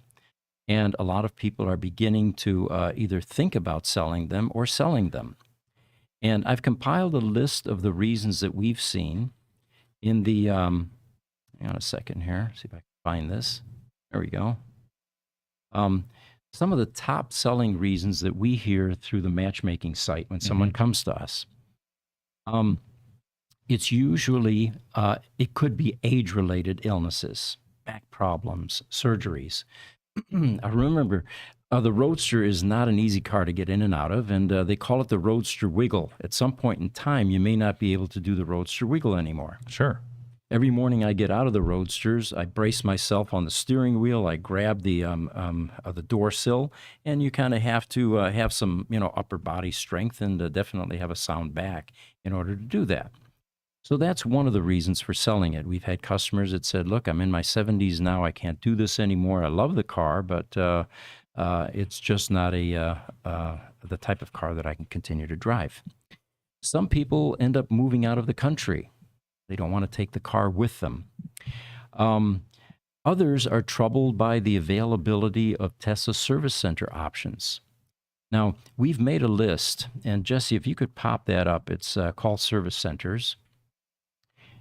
Speaker 1: and a lot of people are beginning to either think about selling them or selling them. And I've compiled a list of the reasons that we've seen in the. Hang on a second here. See if I can find this. There we go. Some of the top selling reasons that we hear through the matchmaking site when someone comes to us. It's usually, it could be age-related illnesses, back problems, surgeries. I remember the Roadster is not an easy car to get in and out of, and they call it the Roadster Wiggle. At some point in time, you may not be able to do the Roadster Wiggle anymore.
Speaker 2: Sure.
Speaker 1: Every morning I get out of the Roadsters, I brace myself on the steering wheel, I grab the door sill, and you kind of have to have some upper body strength and definitely have a sound back in order to do that. So that's one of the reasons for selling it. We've had customers that said, look, I'm in my 70s now, I can't do this anymore. I love the car, but it's just not the type of car that I can continue to drive. Some people end up moving out of the country. They don't want to take the car with them. Others are troubled by the availability of Tesla service center options. Now, we've made a list, and Jesse, if you could pop that up, it's called Service Centers.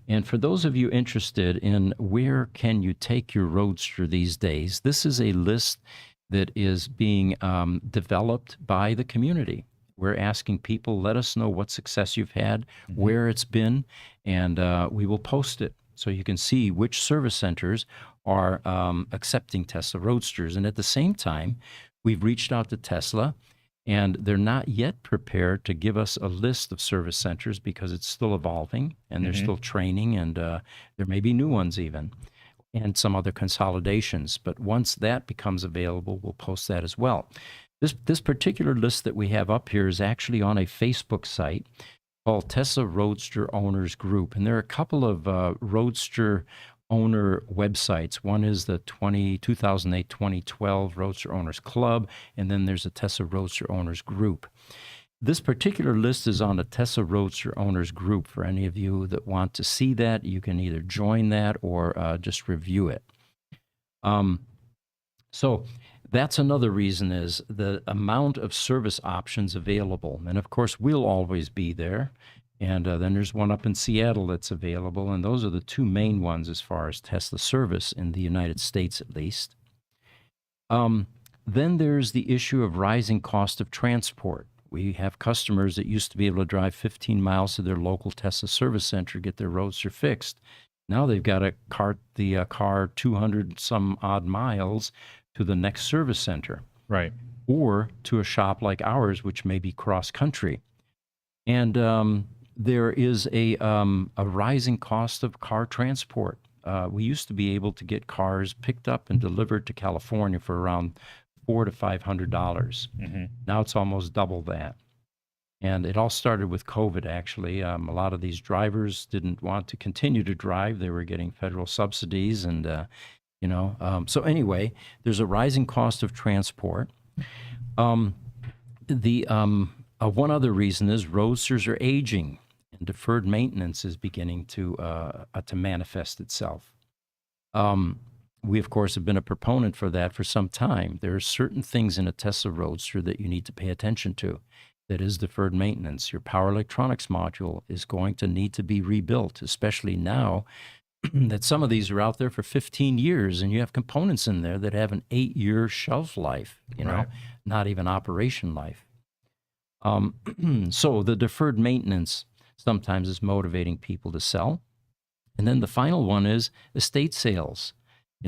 Speaker 1: And for those of you interested in where can you take your Roadster these days, this is a list that is being developed by the community. We're asking people, let us know what success you've had, where it's been, and we will post it so you can see which service centers are accepting Tesla Roadsters. And at the same time, we've reached out to Tesla, and they're not yet prepared to give us a list of service centers because it's still evolving, and they're still training, and there may be new ones even, and some other consolidations. But once that becomes available, we'll post that as well. This particular list that we have up here is actually on a Facebook site called Tesla Roadster Owners Group. And there are a couple of Roadster owner websites. One is the 2008-2012 Roadster Owners Club, and then there's a Tesla Roadster Owners Group. This particular list is on the Tesla Roadster Owners Group. For any of you that want to see that, you can either join that or just review it. So that's another reason, is the amount of service options available. And of course, we'll always be there. And then there's one up in Seattle that's available. And those are the two main ones as far as Tesla service in the United States, at least. Then there's the issue of rising cost of transport. We have customers that used to be able to drive 15 miles to their local Tesla service center, get their Roadster fixed. Now they've got to cart the car 200 some odd miles to the next service center
Speaker 2: Right.
Speaker 1: or to a shop like ours, which may be cross country. And there is a rising cost of car transport. We used to be able to get cars picked up and delivered to California for around $400 to $500. Now it's almost double that. And it all started with COVID, actually. A lot of these drivers didn't want to continue to drive. They were getting federal subsidies. And, so anyway, there's a rising cost of transport. One other reason is roadsters are aging, and deferred maintenance is beginning to manifest itself. We, of course, have been a proponent for that for some time. There are certain things in a Tesla Roadster that you need to pay attention to. That is deferred maintenance. Your power electronics module is going to need to be rebuilt, especially now that some of these are out there for 15 years and you have components in there that have an 8-year shelf life,
Speaker 2: Right.
Speaker 1: not even operation life. So the deferred maintenance sometimes is motivating people to sell. And then the final one is estate sales.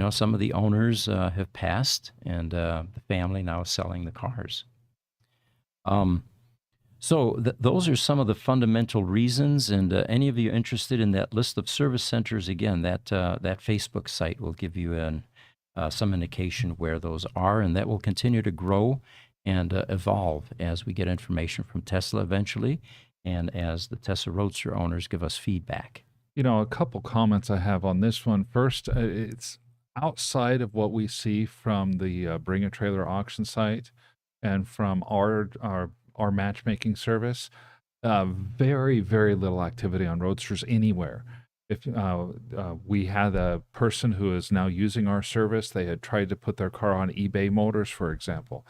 Speaker 1: Some of the owners have passed and the family now is selling the cars. So those are some of the fundamental reasons. And any of you interested in that list of service centers, again, that Facebook site will give you some indication where those are, and that will continue to grow and evolve as we get information from Tesla eventually, and as the Tesla Roadster owners give us feedback.
Speaker 2: A couple comments I have on this one. First, it's outside of what we see from the Bring a Trailer auction site and from our matchmaking service. Very, very little activity on Roadsters anywhere. If we had a person who is now using our service, they had tried to put their car on eBay Motors, for example.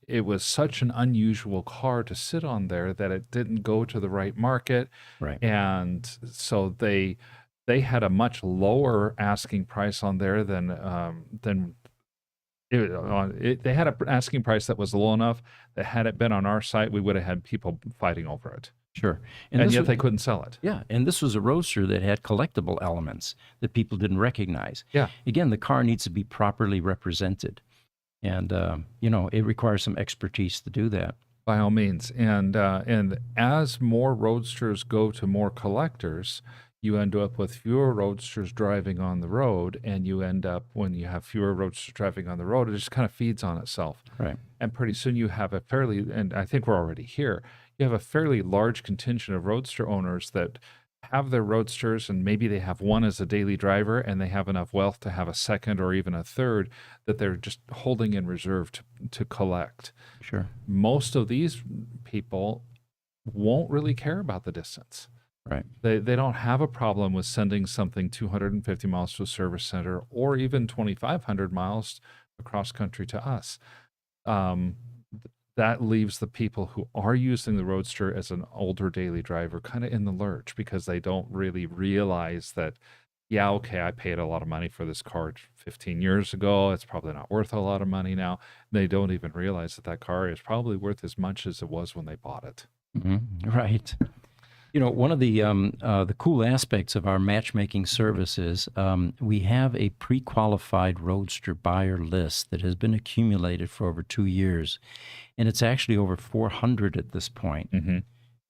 Speaker 2: It was such an unusual car to sit on there that it didn't go to the right market.
Speaker 1: Right.
Speaker 2: And so they had a much lower asking price on there than they had an asking price that was low enough that had it been on our site, we would have had people fighting over it.
Speaker 1: Sure.
Speaker 2: And
Speaker 1: this
Speaker 2: yet
Speaker 1: was-
Speaker 2: they couldn't sell it.
Speaker 1: Yeah, and this was a Roadster that had collectible elements that people didn't recognize.
Speaker 2: Yeah.
Speaker 1: Again, the car needs to be properly represented. And, it requires some expertise to do that.
Speaker 2: By all means. And as more Roadsters go to more collectors, you end up with fewer Roadsters driving on the road, and you end up, when you have fewer Roadsters driving on the road, it just kind of feeds on itself.
Speaker 1: Right.
Speaker 2: And pretty soon you have and I think we're already here, you have a fairly large contingent of Roadster owners that have their Roadsters, and maybe they have one as a daily driver, and they have enough wealth to have a second or even a third that they're just holding in reserve to collect.
Speaker 1: Sure.
Speaker 2: Most of these people won't really care about the distance.
Speaker 1: Right.
Speaker 2: They don't have a problem with sending something 250 miles to a service center or even 2,500 miles across country to us. That leaves the people who are using the Roadster as an older daily driver kind of in the lurch, because they don't really realize that, yeah, okay, I paid a lot of money for this car 15 years ago. It's probably not worth a lot of money now. They don't even realize that car is probably worth as much as it was when they bought it.
Speaker 1: Mm-hmm. Right. One of the cool aspects of our matchmaking service is we have a pre-qualified Roadster buyer list that has been accumulated for over 2 years, and it's actually over 400 at this point.
Speaker 2: Mm-hmm.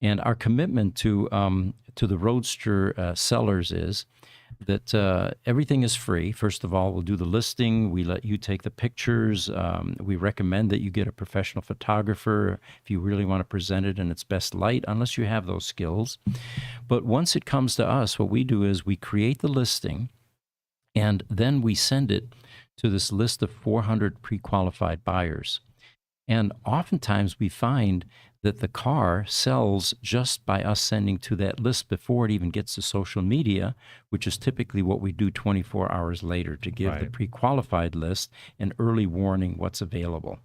Speaker 1: And our commitment to the Roadster sellers is that everything is free. First of all, we'll do the listing. We let you take the pictures. We recommend that you get a professional photographer if you really want to present it in its best light, unless you have those skills. But once it comes to us, what we do is we create the listing, and then we send it to this list of 400 pre-qualified buyers. And oftentimes we find that the car sells just by us sending to that list before it even gets to social media, which is typically what we do 24 hours later to give the
Speaker 2: Right.
Speaker 1: pre-qualified list an early warning what's available.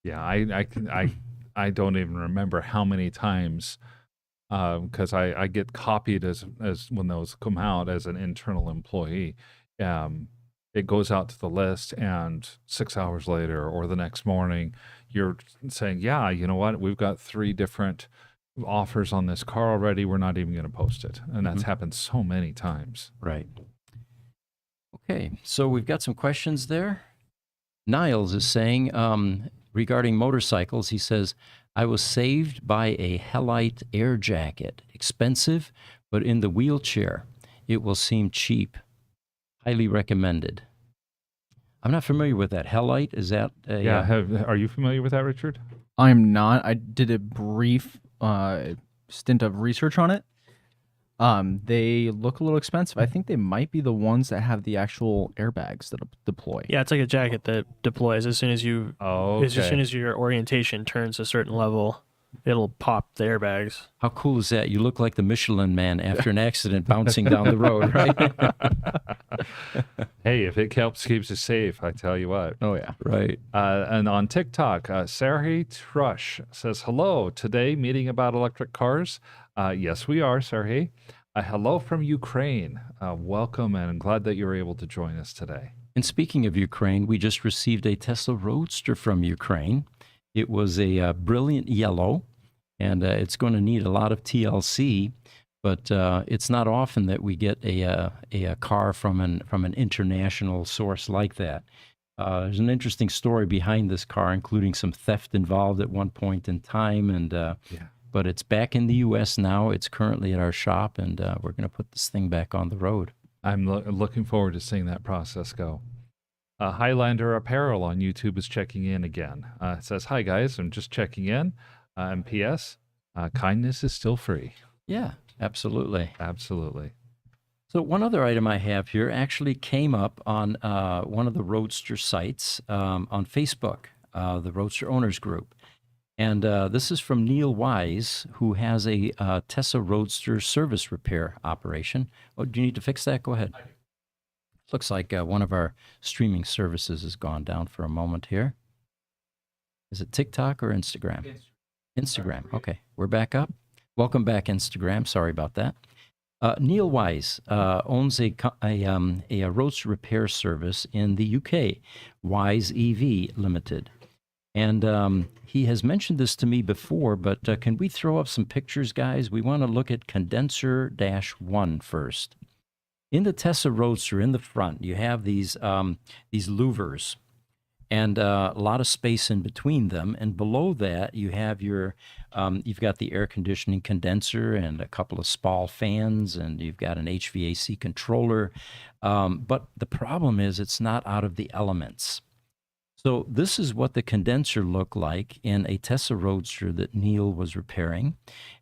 Speaker 2: Yeah, I don't even remember how many times, because I get copied as when those come out as an internal employee. It goes out to the list, and 6 hours later or the next morning, you're saying, yeah, you know what? We've got 3 different offers on this car already. We're not even going to post it. And that's happened so many times.
Speaker 1: Right. Okay, so we've got some questions there. Niles is saying regarding motorcycles, he says, I was saved by a Helite air jacket. Expensive, but in the wheelchair, it will seem cheap. Highly recommended. I'm not familiar with that. Helite, is that a...
Speaker 2: Are you familiar with that, Richard?
Speaker 3: I'm not. I did a brief stint of research on it. They look a little expensive. I think they might be the ones that have the actual airbags that deploy.
Speaker 4: Yeah, it's like a jacket that deploys as soon as you, as soon as your orientation turns a certain level, it'll pop the airbags.
Speaker 1: How cool is that? You look like the Michelin Man after an accident bouncing down the road, right?
Speaker 2: Hey, if it keeps you safe, I tell you what.
Speaker 3: Oh yeah.
Speaker 1: Right.
Speaker 2: And on TikTok, Sergey Trush says, hello, today meeting about electric cars. Yes, we are, Sergey. Hello from Ukraine. Welcome, and I'm glad that you're able to join us today.
Speaker 1: And speaking of Ukraine, we just received a Tesla Roadster from Ukraine. It was a brilliant yellow, and it's going to need a lot of TLC, but it's not often that we get a car from an international source like that. There's an interesting story behind this car, including some theft involved at one point in time, and but it's back in the U.S. now. It's currently at our shop, and we're going to put this thing back on the road.
Speaker 2: I'm looking forward to seeing that process go. Highlander Apparel on YouTube is checking in again. It says, hi, guys. I'm just checking in. And P.S., kindness is still free.
Speaker 1: Yeah, absolutely.
Speaker 2: Absolutely.
Speaker 1: So one other item I have here actually came up on one of the Roadster sites on Facebook, the Roadster Owners Group. And this is from Neil Wise, who has a Tesla Roadster service repair operation. Oh, do you need to fix that? Go ahead. Looks like one of our streaming services has gone down for a moment here. Is it TikTok or Instagram? Instagram. Okay, we're back up. Welcome back, Instagram. Sorry about that. Neil Wise owns a Roadster repair service in the UK, Wise EV Limited. And he has mentioned this to me before, but can we throw up some pictures, guys? We want to look at condenser-1 first. In the Tesla Roadster, in the front, you have these louvers, and a lot of space in between them. And below that, you have you've got the air conditioning condenser and a couple of SPAL fans, and you've got an HVAC controller. But the problem is it's not out of the elements. So this is what the condenser looked like in a Tesla Roadster that Neil was repairing.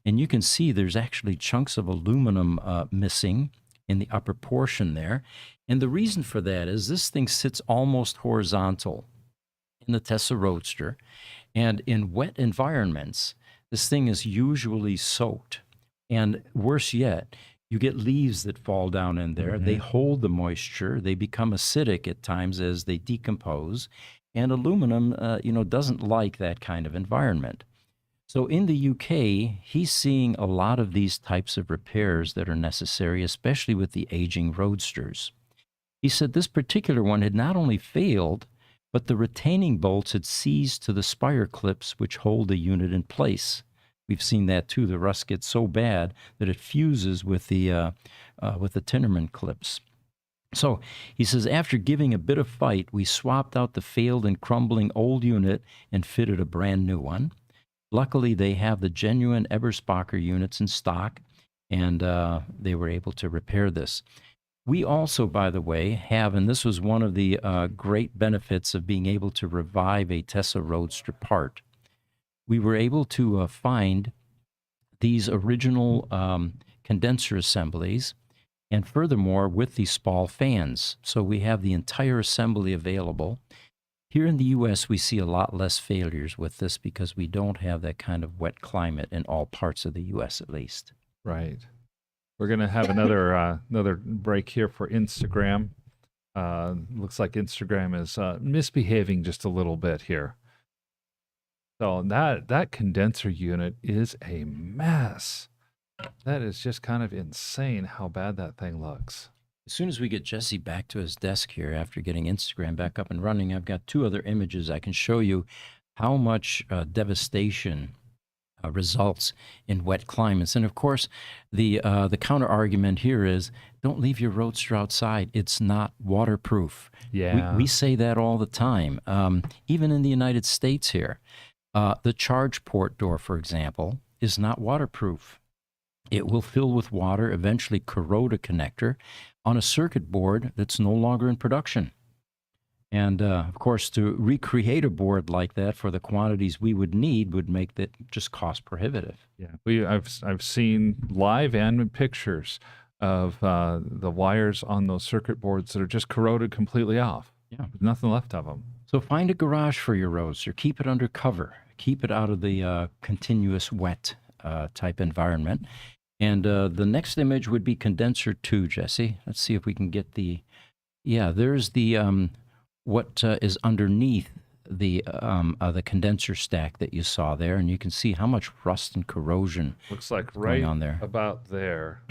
Speaker 1: And you can see there's actually chunks of aluminum missing in the upper portion there. And the reason for that is this thing sits almost horizontal in the Tesla Roadster. And in wet environments, this thing is usually soaked. And worse yet, you get leaves that fall down in there. Mm-hmm. They hold the moisture. They become acidic at times as they decompose. And aluminum, doesn't like that kind of environment. So in the UK, he's seeing a lot of these types of repairs that are necessary, especially with the aging Roadsters. He said this particular one had not only failed, but the retaining bolts had seized to the spire clips which hold the unit in place. We've seen that too. The rust gets so bad that it fuses with the Tinnerman clips. So he says, after giving a bit of fight, we swapped out the failed and crumbling old unit and fitted a brand new one. Luckily, they have the genuine Eberspacher units in stock, and they were able to repair this. We also, by the way, have, and this was one of the great benefits of being able to revive a Tesla Roadster part, we were able to find these original condenser assemblies, and furthermore, with these SPAL fans. So we have the entire assembly available. Here in the U.S., we see a lot less failures with this because we don't have that kind of wet climate in all parts of the U.S. at least.
Speaker 2: Right. We're going to have another break here for Instagram. Looks like Instagram is misbehaving just a little bit here. So that condenser unit is a mess. That is just kind of insane how bad that thing looks.
Speaker 1: As soon as we get Jesse back to his desk here after getting Instagram back up and running, I've got two other images I can show you how much devastation results in wet climates. And of course, the counter argument here is don't leave your Roadster outside. It's not waterproof.
Speaker 2: Yeah.
Speaker 1: We say that all the time, even in the United States here. The charge port door, for example, is not waterproof. It will fill with water, eventually corrode a connector on a circuit board that's no longer in production. And of course, to recreate a board like that for the quantities we would need would make that just cost prohibitive.
Speaker 2: Yeah, I've seen live and pictures of the wires on those circuit boards that are just corroded completely off.
Speaker 1: Yeah.
Speaker 2: There's nothing left of them.
Speaker 1: So find a garage for your Roadster. Keep it under cover. Keep it out of the continuous wet type environment. And the next image would be condenser 2, Jesse. Let's see if we can get the... Yeah, there's the what is underneath the condenser stack that you saw there, and you can see how much rust and corrosion
Speaker 2: Looks like
Speaker 1: going
Speaker 2: right
Speaker 1: on there.
Speaker 2: about there.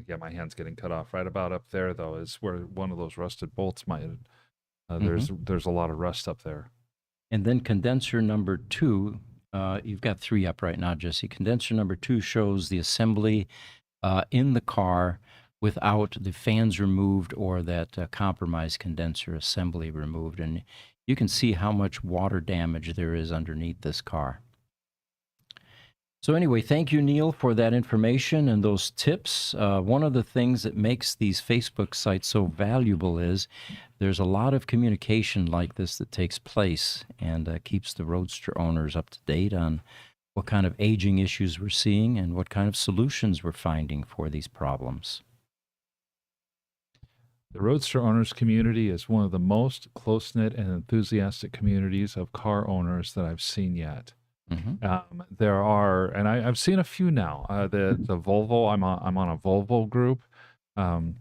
Speaker 2: Yeah, my hand's getting cut off. Right about up there, though, is where one of those rusted bolts might. There's a lot of rust up there.
Speaker 1: And then condenser number 2, you've got 3 up right now, Jesse. Condenser number 2 shows the assembly in the car without the fans removed or that compromised condenser assembly removed. And you can see how much water damage there is underneath this car. So anyway, thank you, Neil, for that information and those tips. One of the things that makes these Facebook sites so valuable is there's a lot of communication like this that takes place and keeps the Roadster owners up to date on what kind of aging issues we're seeing and what kind of solutions we're finding for these problems.
Speaker 2: The Roadster owners community is one of the most close-knit and enthusiastic communities of car owners that I've seen yet. There are, and I've seen a few now. The Volvo, I'm on a Volvo group, and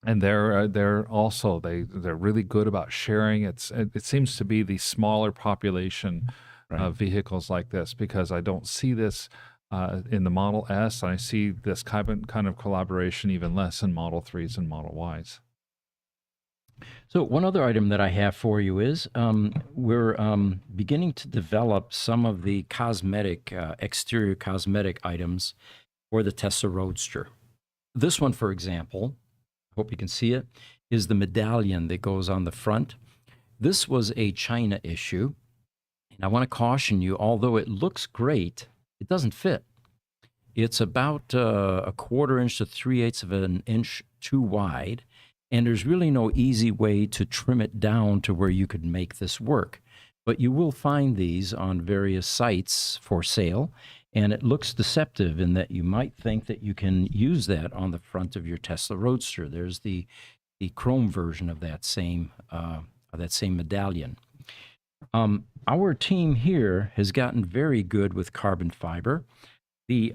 Speaker 2: they're also they're really good about sharing. It seems to be the smaller population of vehicles like this, because I don't see this in the Model S. And I see this kind of collaboration even less in Model 3s and Model Ys.
Speaker 1: So one other item that I have for you is we're beginning to develop some of the cosmetic, exterior cosmetic items for the Tesla Roadster. This one, for example, I hope you can see it, is the medallion that goes on the front. This was a China issue, and I want to caution you, although it looks great, it doesn't fit. It's about a 1/4 inch to 3/8 of an inch too wide. And there's really no easy way to trim it down to where you could make this work. But you will find these on various sites for sale, and it looks deceptive in that you might think that you can use that on the front of your Tesla Roadster. There's the chrome version of that same medallion. Our team here has gotten very good with carbon fiber. The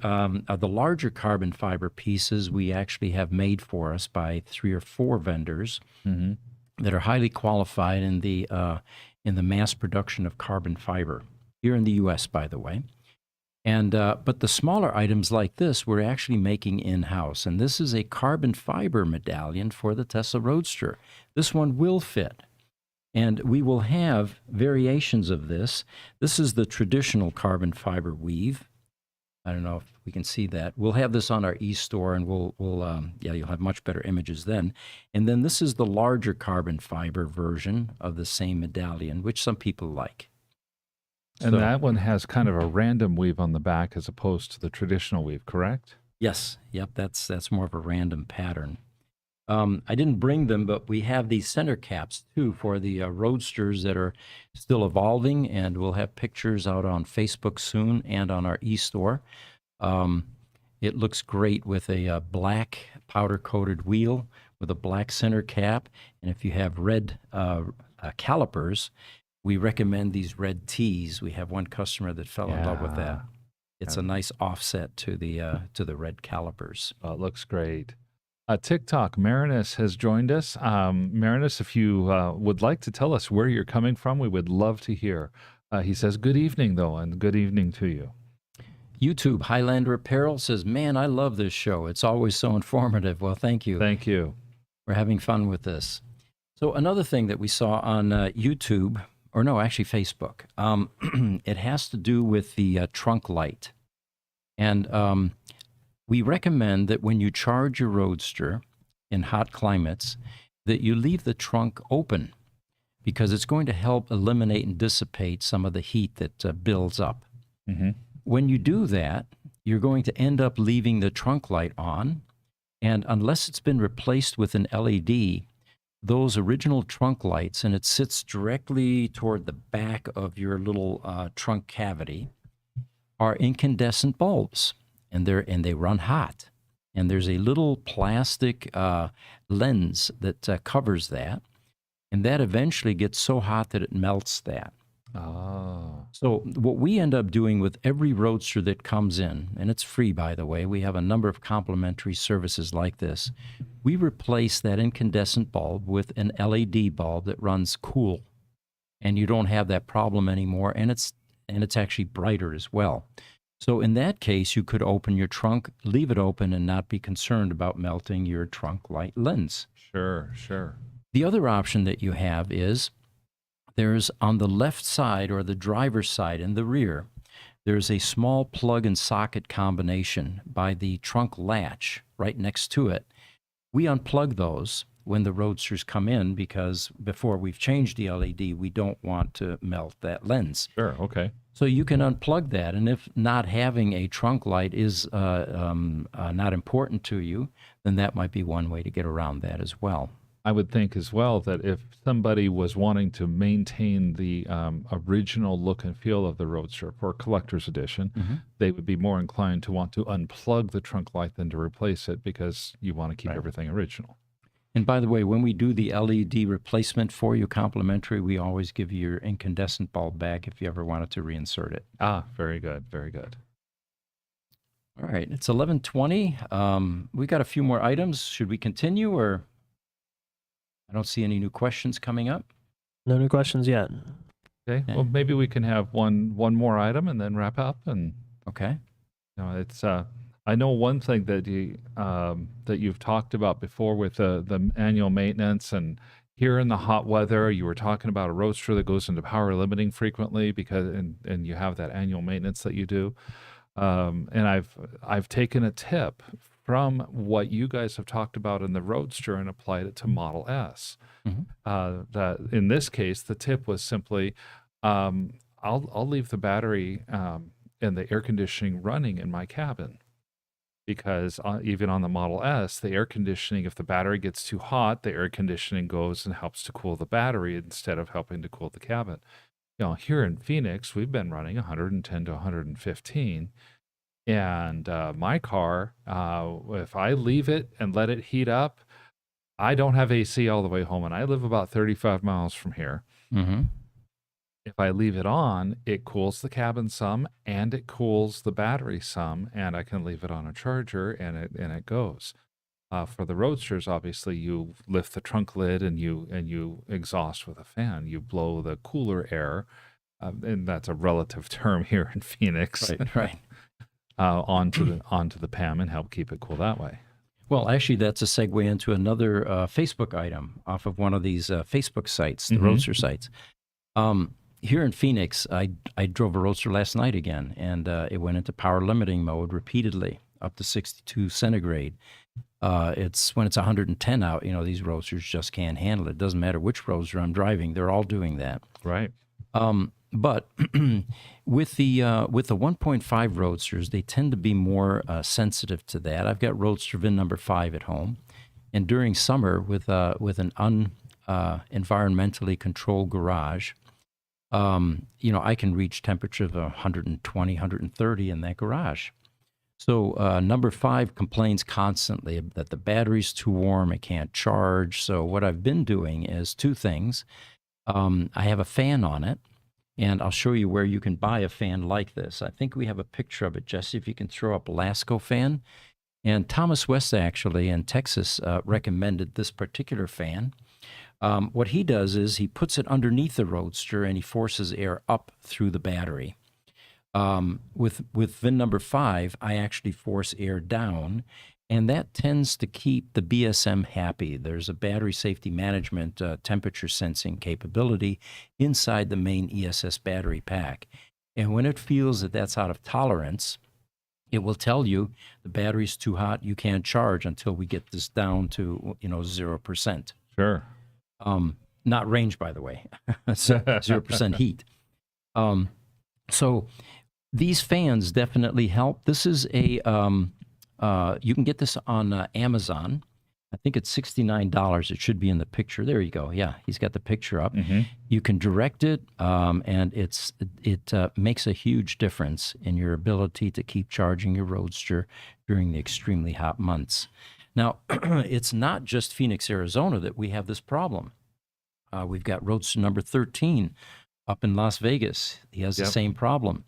Speaker 1: larger carbon fiber pieces we actually have made for us by 3 or 4 vendors that are highly qualified in the mass production of carbon fiber here in the U.S., by the way. And but the smaller items like this we're actually making in-house, and this is a carbon fiber medallion for the Tesla Roadster. This one will fit. And we will have variations of this. This is the traditional carbon fiber weave. I don't know if we can see that. We'll have this on our e-store, and you'll have much better images then. And then this is the larger carbon fiber version of the same medallion, which some people like.
Speaker 2: And that one has kind of a random weave on the back as opposed to the traditional weave, correct?
Speaker 1: Yes. Yep. That's more of a random pattern. I didn't bring them, but we have these center caps too for the Roadsters that are still evolving, and we'll have pictures out on Facebook soon and on our e-store. It looks great with a black powder-coated wheel with a black center cap, and if you have red calipers, we recommend these red T's. We have one customer that fell in love with that. It's a nice offset to the red calipers.
Speaker 2: Oh, it looks great. TikTok, Marinus has joined us. Marinus, if you would like to tell us where you're coming from, we would love to hear. He says, good evening, though, and good evening to you.
Speaker 1: YouTube, Highlander Apparel says, man, I love this show. It's always so informative. Well, thank you.
Speaker 2: Thank you.
Speaker 1: We're having fun with this. So another thing that we saw on YouTube or no, actually Facebook. It has to do with the trunk light. And we recommend that when you charge your Roadster in hot climates, that you leave the trunk open because it's going to help eliminate and dissipate some of the heat that builds up.
Speaker 2: Mm-hmm.
Speaker 1: When you do that, you're going to end up leaving the trunk light on, and unless it's been replaced with an LED, those original trunk lights, and it sits directly toward the back of your little trunk cavity, are incandescent bulbs, and they run hot. And there's a little plastic lens that covers that, and that eventually gets so hot that it melts that.
Speaker 2: Oh.
Speaker 1: So what we end up doing with every Roadster that comes in, and it's free, by the way, we have a number of complimentary services like this. We replace that incandescent bulb with an LED bulb that runs cool, and you don't have that problem anymore, and it's actually brighter as well. So in that case, you could open your trunk, leave it open, and not be concerned about melting your trunk light lens.
Speaker 2: Sure, sure.
Speaker 1: The other option that you have is there's on the left side, or the driver's side in the rear, there's a small plug and socket combination by the trunk latch right next to it. We unplug those when the Roadsters come in because before we've changed the LED, we don't want to melt that lens.
Speaker 2: Sure, okay.
Speaker 1: So you can unplug that, and if not having a trunk light is not important to you, then that might be one way to get around that as well.
Speaker 2: I would think as well that if somebody was wanting to maintain the original look and feel of the Roadster for a collector's edition, they would be more inclined to want to unplug the trunk light than to replace it because you want to keep everything original.
Speaker 1: And by the way, when we do the LED replacement for you complimentary, we always give you your incandescent bulb back if you ever wanted to reinsert it.
Speaker 2: Ah, very good, very good.
Speaker 1: All right, it's 11:20. We got a few more items. Should we continue, or I don't see any new questions coming up?
Speaker 4: No new questions yet.
Speaker 2: Okay, well, maybe we can have one more item and then wrap up. And
Speaker 1: Okay.
Speaker 2: it's I know one thing that you've talked about before with the annual maintenance, and here in the hot weather, you were talking about a Roadster that goes into power limiting frequently because and you have that annual maintenance that you do. And I've taken a tip from what you guys have talked about in the Roadster and applied it to Model S. That in this case, the tip was simply, I'll leave the battery and the air conditioning running in my cabin, because even on the Model S, the air conditioning, if the battery gets too hot, the air conditioning goes and helps to cool the battery instead of helping to cool the cabin. Here in Phoenix, we've been running 110 to 115. And my car, if I leave it and let it heat up, I don't have AC all the way home, and I live about 35 miles from here. If I leave it on, it cools the cabin some, and it cools the battery some, and I can leave it on a charger, and it goes. For the Roadsters, obviously, you lift the trunk lid and you exhaust with a fan. You blow the cooler air, and that's a relative term here in Phoenix.
Speaker 1: Right.
Speaker 2: Onto the PAM and help keep it cool that way.
Speaker 1: Well, actually, that's a segue into another Facebook item off of one of these Facebook sites, the Roadster sites. Here in Phoenix, I drove a Roadster last night again, and it went into power limiting mode repeatedly, up to 62 centigrade. It's when it's 110 out, these Roadsters just can't handle it. It doesn't matter which Roadster I'm driving; they're all doing that.
Speaker 2: Right.
Speaker 1: But with the 1.5 Roadsters, they tend to be more sensitive to that. I've got Roadster VIN number 5 at home, and during summer with an environmentally controlled garage, I can reach temperature of 120, 130 in that garage. So number 5 complains constantly that the battery's too warm, it can't charge. So what I've been doing is two things. I have a fan on it, and I'll show you where you can buy a fan like this. I think we have a picture of it, Jesse, if you can throw up Lasco fan. And Thomas West, actually, in Texas, recommended this particular fan. What he does is he puts it underneath the Roadster, and he forces air up through the battery. With VIN number 5, I actually force air down, And that tends to keep the BSM happy. There's a battery safety management temperature sensing capability inside the main ESS battery pack. And when it feels that that's out of tolerance, it will tell you the battery's too hot, you can't charge until we get this down to 0%.
Speaker 2: Sure.
Speaker 1: Not range, by the way, so 0% heat. So these fans definitely help. This is a you can get this on Amazon. I think it's $69. It should be in the picture. There you go. Yeah, he's got the picture up. You can direct it, and it makes a huge difference in your ability to keep charging your Roadster during the extremely hot months. Now, it's not just Phoenix, Arizona that we have this problem. We've got Roadster number 13 up in Las Vegas. He has the same problem.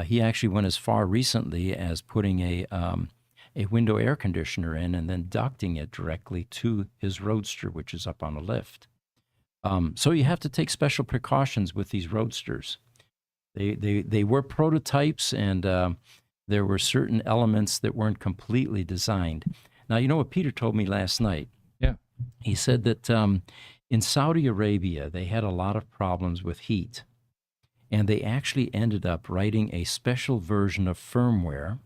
Speaker 1: He actually went as far recently as putting a window air conditioner in and then ducting it directly to his Roadster, which is up on a lift. So you have to take special precautions with these Roadsters. They were prototypes, and there were certain elements that weren't completely designed. Now, you know what Peter told me last night?
Speaker 2: Yeah.
Speaker 1: He said that in Saudi Arabia, they had a lot of problems with heat, and they actually ended up writing a special version of firmware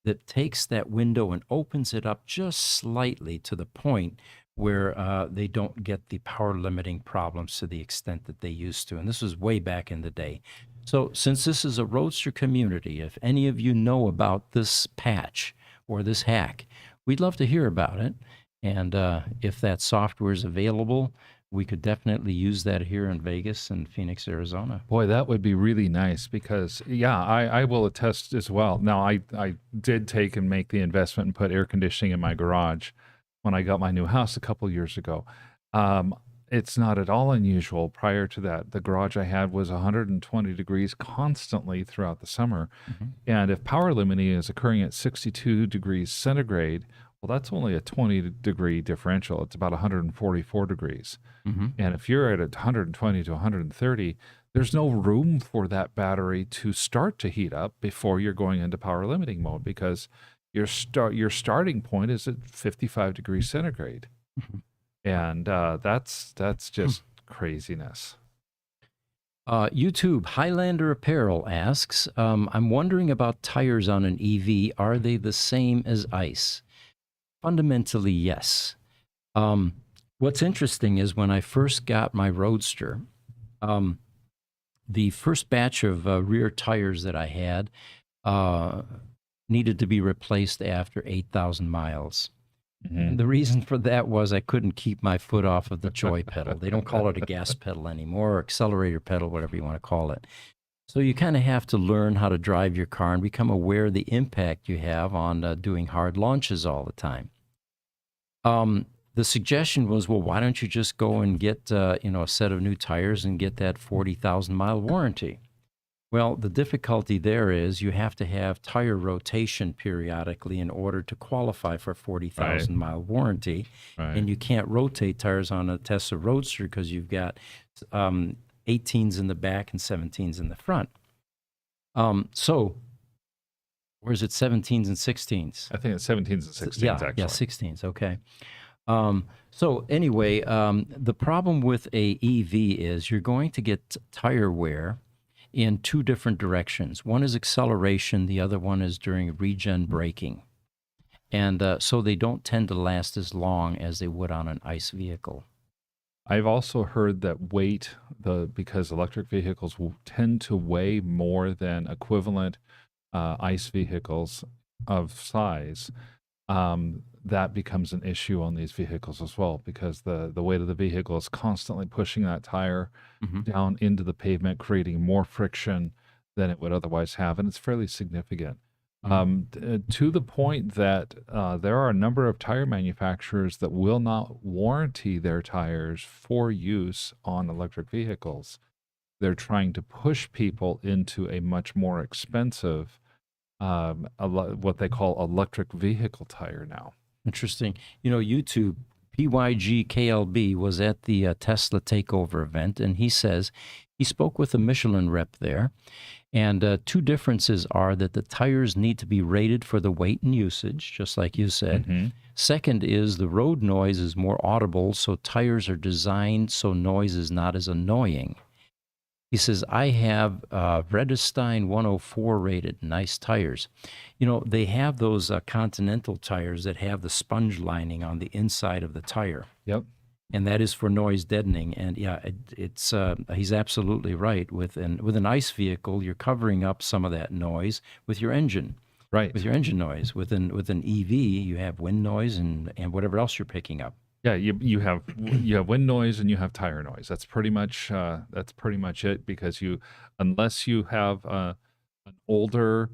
Speaker 1: that takes that window and opens it up just slightly to the point where they don't get the power limiting problems to the extent that they used to. And this was way back in the day. So since this is a Roadster community, if any of you know about this patch or this hack, we'd love to hear about it. And if that software is available, we could definitely use that here in Vegas and Phoenix, Arizona.
Speaker 2: Boy, that would be really nice because, yeah, I will attest as well. Now, I did take and make the investment and put air conditioning in my garage when I got my new house a couple years ago. It's not at all unusual. Prior to that, the garage I had was 120 degrees constantly throughout the summer. And if power limiting is occurring at 62 degrees centigrade, well, that's only a 20-degree differential. It's about 144 degrees. And if you're at 120 to 130, there's no room for that battery to start to heat up before you're going into power limiting mode because your starting point is at 55 degrees centigrade. And that's just craziness.
Speaker 1: YouTube Highlander Apparel asks, I'm wondering about tires on an EV. Are they the same as ICE? Fundamentally, yes. What's interesting is when I first got my Roadster, the first batch of rear tires that I had needed to be replaced after 8,000 miles. And the reason for that was I couldn't keep my foot off of the joy pedal. They don't call it a gas pedal anymore, or accelerator pedal, whatever you want to call it. So you kind of have to learn how to drive your car and become aware of the impact you have on doing hard launches all the time. The suggestion was, well, why don't you just go and get a set of new tires and get that 40,000-mile warranty? Well, the difficulty there is you have to have tire rotation periodically in order to qualify for a 40,000-mile warranty. And you can't rotate tires on a Tesla Roadster because you've got 18s in the back and 17s in the front. So, or is it 17s and 16s?
Speaker 2: I think it's 17s and 16s, actually.
Speaker 1: Yeah, 16s, okay. So anyway, the problem with a EV is you're going to get tire wear in two different directions. One is acceleration, the other one is during regen braking. And so they don't tend to last as long as they would on an ICE vehicle.
Speaker 2: I've also heard that weight, because electric vehicles will tend to weigh more than equivalent ICE vehicles of size, that becomes an issue on these vehicles as well, because the weight of the vehicle is constantly pushing that tire down into the pavement, creating more friction than it would otherwise have, and it's fairly significant. To the point that there are a number of tire manufacturers that will not warranty their tires for use on electric vehicles. They're trying to push people into a much more expensive, what they call electric vehicle tire now.
Speaker 1: Interesting. You know, YouTube PYGKLB was at the Tesla takeover event, and he says he spoke with a Michelin rep there. And two differences are that the tires need to be rated for the weight and usage, just like you said.
Speaker 2: Mhm.
Speaker 1: Second is the road noise is more audible, so tires are designed so noise is not as annoying. He says, I have Vredestein 104 rated, nice tires. You know, they have those Continental tires that have the sponge lining on the inside of the tire.
Speaker 2: Yep.
Speaker 1: And that is for noise deadening. And yeah, he's absolutely right. With an ICE vehicle, you're covering up some of that noise with your engine,
Speaker 2: Right.
Speaker 1: with your engine noise. With an EV, you have wind noise and whatever else you're picking up.
Speaker 2: Yeah, you have wind noise and you have tire noise. That's pretty much it, because unless you have an older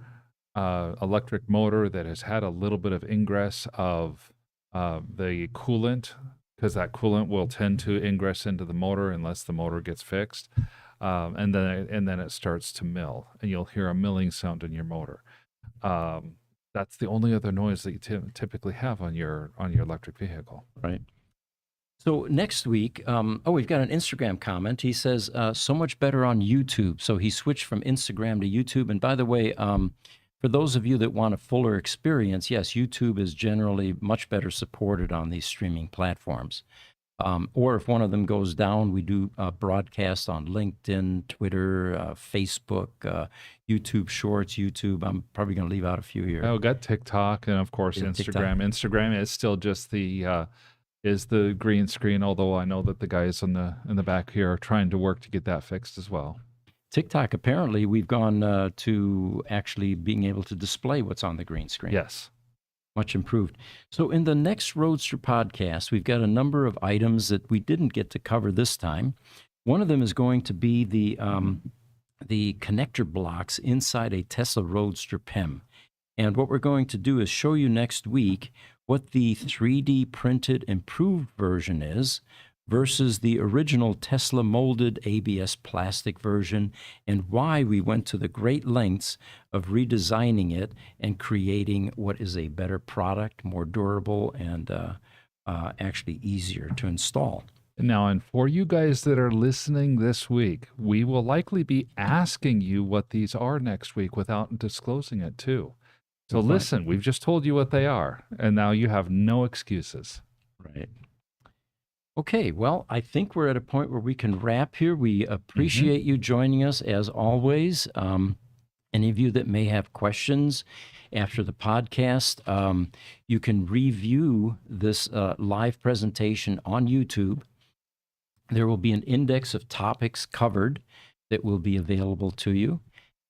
Speaker 2: electric motor that has had a little bit of ingress of the coolant, because that coolant will tend to ingress into the motor unless the motor gets fixed, and then it starts to mill, and you'll hear a milling sound in your motor. That's the only other noise that you typically have on your electric vehicle.
Speaker 1: Right. So next week, we've got an Instagram comment. He says, so much better on YouTube. So he switched from Instagram to YouTube. And by the way, for those of you that want a fuller experience, yes, YouTube is generally much better supported on these streaming platforms. Or if one of them goes down, we do broadcast on LinkedIn, Twitter, Facebook, YouTube Shorts, YouTube. I'm probably going to leave out a few here.
Speaker 2: Oh, got TikTok, and of course
Speaker 1: Yeah,
Speaker 2: Instagram.
Speaker 1: TikTok.
Speaker 2: Instagram is still just the green screen, although I know that the guys in the back here are trying to work to get that fixed as well.
Speaker 1: TikTok, apparently, we've gone to actually being able to display what's on the green screen.
Speaker 2: Yes.
Speaker 1: Much improved. So in the next Roadster podcast, we've got a number of items that we didn't get to cover this time. One of them is going to be the connector blocks inside a Tesla Roadster PEM. And what we're going to do is show you next week what the 3D printed improved version is versus the original Tesla molded ABS plastic version, and why we went to the great lengths of redesigning it and creating what is a better product, more durable, and actually easier to install.
Speaker 2: Now, and for you guys that are listening this week, we will likely be asking you what these are next week without disclosing it too. So
Speaker 1: That's right.
Speaker 2: listen, we've just told you what they are, and now you have no excuses.
Speaker 1: Right. Okay, well, I think we're at a point where we can wrap here. We appreciate you joining us as always. Any of you that may have questions after the podcast, you can review this live presentation on YouTube. There will be an index of topics covered that will be available to you.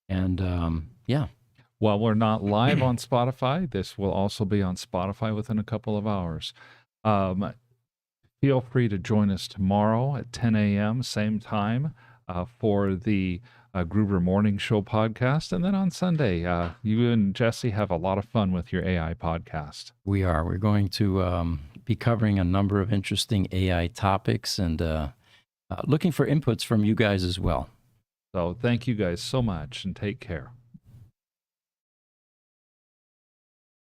Speaker 1: And yeah.
Speaker 2: While we're not live on Spotify, this will also be on Spotify within a couple of hours. Feel free to join us tomorrow at 10 a.m., same time, for the Gruber Morning Show podcast. And then on Sunday, you and Jesse have a lot of fun with your AI podcast.
Speaker 1: We are. We're going to be covering a number of interesting AI topics and looking for inputs from you guys as well.
Speaker 2: So thank you guys so much, and take care.